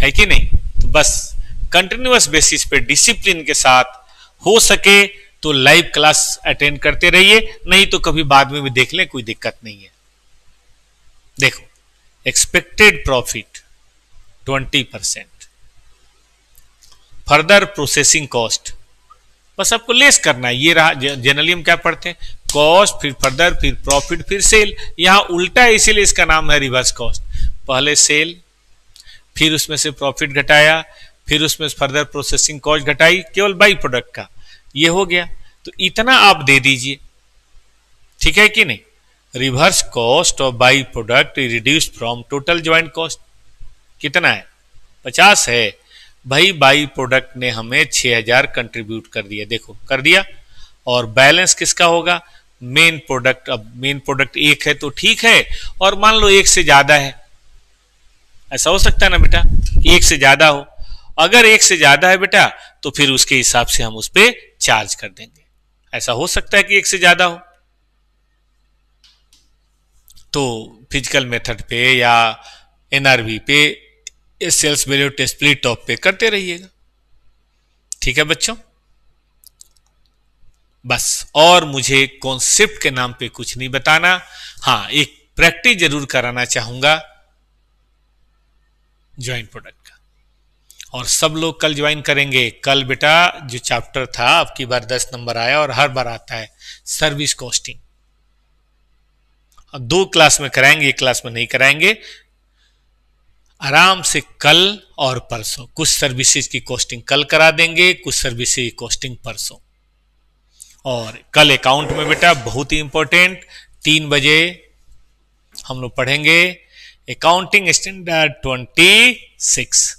है कि नहीं। तो बस कंटिन्यूअस बेसिस पे डिसिप्लिन के साथ हो सके तो लाइव क्लास अटेंड करते रहिए, नहीं तो कभी बाद में भी देख लें, कोई दिक्कत नहीं है। देखो expected profit 20%, further processing cost, बस आपको लेस करना है। ये रहा, जनरली हम क्या पढ़ते हैं, कॉस्ट फिर फर्दर फिर प्रॉफिट फिर सेल। यहां उल्टा है इसीलिए इसका नाम है रिवर्स कॉस्ट। पहले सेल, फिर उसमें से प्रॉफिट घटाया, फिर उसमें फर्दर प्रोसेसिंग कॉस्ट घटाई, केवल बाई प्रोडक्ट का, ये हो गया। तो इतना आप दे दीजिए, ठीक है कि नहीं। Reverse cost of by product reduced from total joint cost कितना है, 50 है भाई। बाई प्रोडक्ट ने हमें 6,000 कंट्रीब्यूट कर दिया, देखो कर दिया। और बैलेंस किसका होगा, मेन प्रोडक्ट। अब मेन प्रोडक्ट 1 है तो ठीक है, और मान लो 1 से ज्यादा है, ऐसा हो सकता है ना बेटा कि 1 से ज्यादा हो। अगर 1 से ज्यादा है बेटा तो फिर उसके हिसाब से हम उस पर चार्ज कर देंगे। ऐसा हो सकता है कि 1 से ज्यादा हो, तो फिजिकल मेथड पे या एनआरवी पे, sales value test split off पे करते रहिएगा, ठीक है बच्चों। बस और मुझे कॉन्सेप्ट के नाम पे कुछ नहीं बताना। हाँ, एक प्रैक्टिस जरूर कराना चाहूंगा ज्वाइंट प्रोडक्ट का, और सब लोग कल ज्वाइन करेंगे। कल बेटा जो चैप्टर था आपकी बार 10 नंबर आया और हर बार आता है, सर्विस कॉस्टिंग। अब 2 क्लास में कराएंगे, 1 क्लास में नहीं कराएंगे। आराम से कल और परसों कुछ सर्विसेज की कॉस्टिंग कल करा देंगे, कुछ सर्विसेज की कॉस्टिंग परसों। और कल अकाउंट में बेटा बहुत ही इंपॉर्टेंट 3 बजे हम लोग पढ़ेंगे अकाउंटिंग स्टैंडर्ड 26।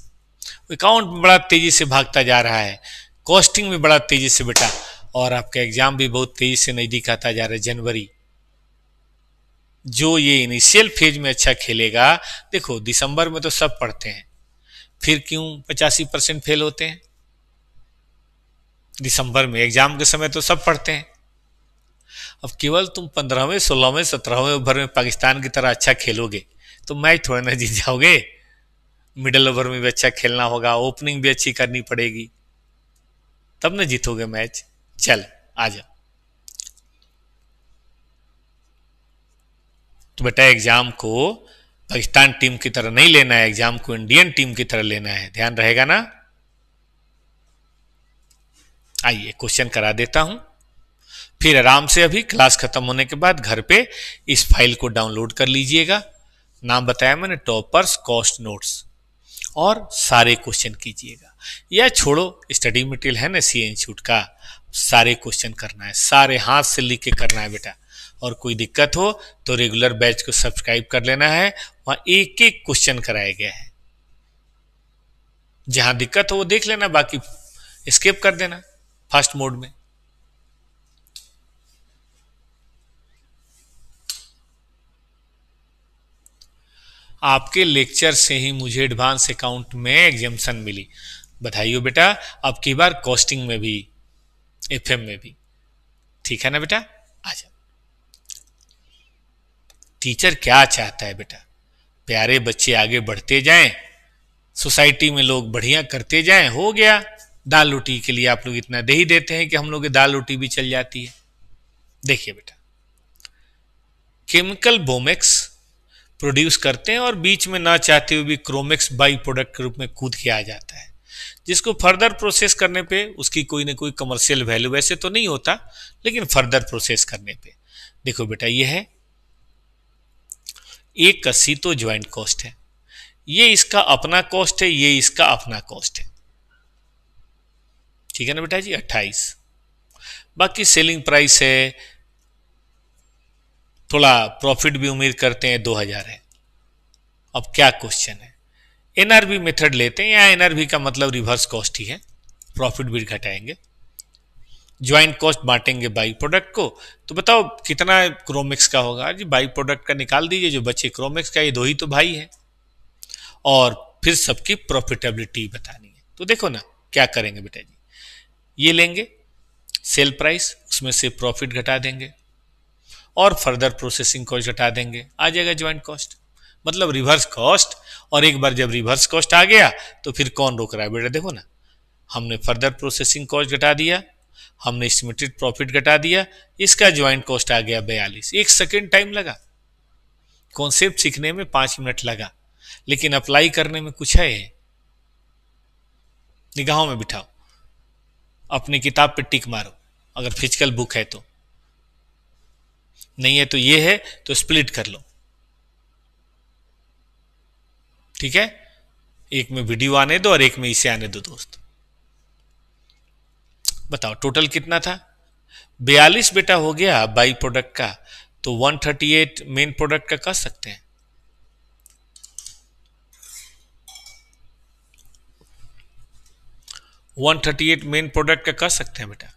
अकाउंट बड़ा तेजी से भागता जा रहा है, कॉस्टिंग भी बड़ा तेजी से बेटा, और आपका एग्जाम भी बहुत तेजी से नजदीक आता जा रहा है जनवरी। जो ये इनिशियल फेज में अच्छा खेलेगा, देखो दिसंबर में तो सब पढ़ते हैं, फिर क्यों 85% फेल होते हैं? दिसंबर में एग्जाम के समय तो सब पढ़ते हैं। अब केवल तुम 15वें 16वें 17वें ओवर में पाकिस्तान की तरह अच्छा खेलोगे तो मैच थोड़ा ना जीत जाओगे। मिडिल ओवर में भी अच्छा खेलना होगा, ओपनिंग भी अच्छी करनी पड़ेगी, तब ना जीतोगे मैच। चल आ जा। तो बेटा एग्जाम को पाकिस्तान टीम की तरह नहीं लेना है, एग्जाम को इंडियन टीम की तरह लेना है, ध्यान रहेगा ना। आइए क्वेश्चन करा देता हूं, फिर आराम से अभी क्लास खत्म होने के बाद घर पे इस फाइल को डाउनलोड कर लीजिएगा। नाम बताया मैंने, टॉपर्स कॉस्ट नोट्स, और सारे क्वेश्चन कीजिएगा। या छोड़ो, स्टडी मटेरियल है ना सी इंस्टीट्यूट का, सारे क्वेश्चन करना है, सारे हाथ से लिख के करना है बेटा। और कोई दिक्कत हो तो रेगुलर बैच को सब्सक्राइब कर लेना है, वहां एक एक क्वेश्चन कराया गया है। जहां दिक्कत हो वो देख लेना, बाकी स्किप कर देना फास्ट मोड में। आपके लेक्चर से ही मुझे एडवांस अकाउंट में एग्जाम्शन मिली, बधाई हो बेटा। अब की बार कॉस्टिंग में भी, एफएम में भी, ठीक है ना बेटा। आजा। टीचर क्या चाहता है बेटा, प्यारे बच्चे आगे बढ़ते जाएं, सोसाइटी में लोग बढ़िया करते जाएं, हो गया। दाल रोटी के लिए आप लोग इतना दे ही देते हैं कि हम लोग की दाल रोटी भी चल जाती है। देखिए बेटा, केमिकल बोमेक्स प्रोड्यूस करते हैं और बीच में ना चाहते हुए भी क्रोमेक्स बाई प्रोडक्ट के रूप में कूद के आ जाता है, जिसको फर्दर प्रोसेस करने पे उसकी कोई ना कोई कमर्शियल वैल्यू वैसे तो नहीं होता, लेकिन फर्दर प्रोसेस करने पे। देखो बेटा, ये है 180 तो ज्वाइंट कॉस्ट है, ये इसका अपना कॉस्ट है, ये इसका अपना कॉस्ट है, ठीक है ना बेटा जी। 28 बाकी सेलिंग प्राइस है, थोड़ा प्रॉफिट भी उम्मीद करते हैं 2000 है। अब क्या क्वेश्चन है, एनआरबी मेथड लेते हैं, या एनआरबी का मतलब रिवर्स कॉस्ट ही है, प्रॉफिट भी घटाएंगे, ज्वाइंट कॉस्ट बांटेंगे बाई प्रोडक्ट को। तो बताओ कितना क्रोमिक्स का होगा जी, बाई प्रोडक्ट का निकाल दीजिए, जो बचे क्रोमिक्स का, ये दो ही तो भाई है, और फिर सबकी प्रॉफिटेबिलिटी बतानी है। तो देखो ना क्या करेंगे बेटा जी, ये लेंगे सेल प्राइस, उसमें से प्रॉफिट घटा देंगे और फर्दर प्रोसेसिंग कॉस्ट घटा देंगे, आ जाएगा ज्वाइंट कॉस्ट, मतलब रिवर्स कॉस्ट। और एक बार जब रिवर्स कॉस्ट आ गया तो फिर कौन रोक रहा है बेटा, देखो ना, हमने फर्दर प्रोसेसिंग कॉस्ट घटा दिया, हमने एस्टिमेटेड प्रॉफिट घटा दिया, इसका ज्वाइंट कॉस्ट आ गया 42। 1 सेकेंड टाइम लगा, कॉन्सेप्ट सीखने में 5 मिनट लगा, लेकिन अप्लाई करने में कुछ है। निगाहों में बिठाओ, अपनी किताब पे टिक मारो, अगर फिजिकल बुक है तो, नहीं है तो ये है तो स्प्लिट कर लो, ठीक है। एक में वीडियो आने दो और एक में इसे आने दो दोस्त। बताओ टोटल कितना था, 42 बेटा हो गया बाई प्रोडक्ट का, तो 138 मेन प्रोडक्ट का कर सकते हैं। वन 138 मेन प्रोडक्ट का कर सकते हैं बेटा।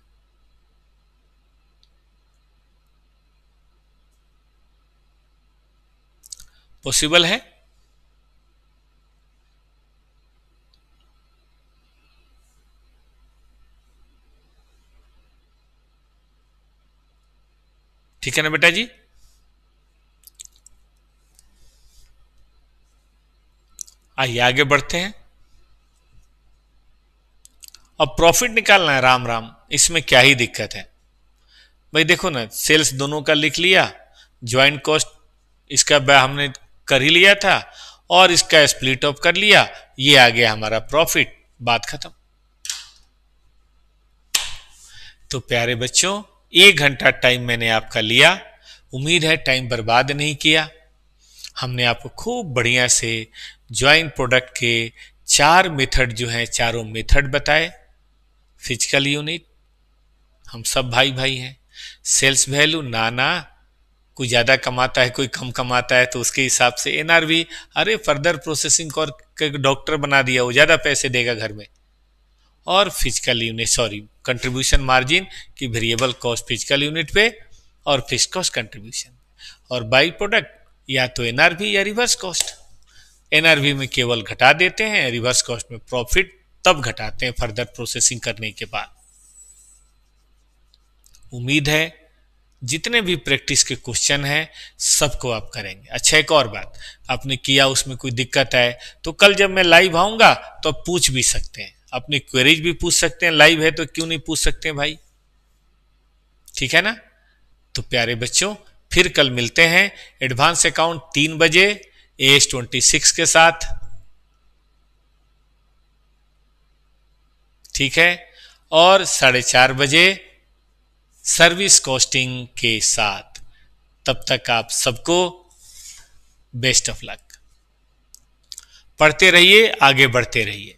पॉसिबल है, ठीक है ना बेटा जी। आइए आगे बढ़ते हैं। अब प्रॉफिट निकालना है, राम राम, इसमें क्या ही दिक्कत है भाई। देखो ना, सेल्स दोनों का लिख लिया, ज्वाइंट कॉस्ट इसका हमने कर ही लिया था, और इसका स्प्लिट ऑफ कर लिया, ये आ गया हमारा प्रॉफिट। बात खत्म। तो प्यारे बच्चों, 1 घंटा टाइम मैंने आपका लिया, उम्मीद है टाइम बर्बाद नहीं किया। हमने आपको खूब बढ़िया से ज्वाइंट प्रोडक्ट के 4 मेथड जो हैं, चारों मेथड बताए। फिजिकल यूनिट, हम सब भाई भाई हैं। सेल्स वैल्यू, नाना कोई ज़्यादा कमाता है कोई कम कमाता है, तो उसके हिसाब से एनआरवी, अरे फर्दर प्रोसेसिंग और डॉक्टर बना दिया, वो ज़्यादा पैसे देगा घर में। और physical unit, sorry, contribution margin की वेरिएबल कॉस्ट फिजिकल यूनिट पे और फिक्स्ड कॉस्ट कंट्रीब्यूशन। और बाई प्रोडक्ट या तो एनआरवी या रिवर्स कॉस्ट। एनआरवी में केवल घटा देते हैं, रिवर्स कॉस्ट में प्रॉफिट तब घटाते हैं फर्दर प्रोसेसिंग करने के बाद। उम्मीद है जितने भी प्रैक्टिस के क्वेश्चन हैं सबको आप करेंगे। अच्छा, एक और बात, आपने किया उसमें कोई दिक्कत है तो कल जब मैं लाइव आऊंगा तो आप पूछ भी सकते हैं, अपनी क्वेरीज भी पूछ सकते हैं। लाइव है तो क्यों नहीं पूछ सकते हैं भाई, ठीक है ना। तो प्यारे बच्चों, फिर कल मिलते हैं एडवांस अकाउंट 3 बजे AS26 के साथ, ठीक है, और 4:30 बजे सर्विस कॉस्टिंग के साथ। तब तक आप सबको बेस्ट ऑफ लक। पढ़ते रहिए, आगे बढ़ते रहिए।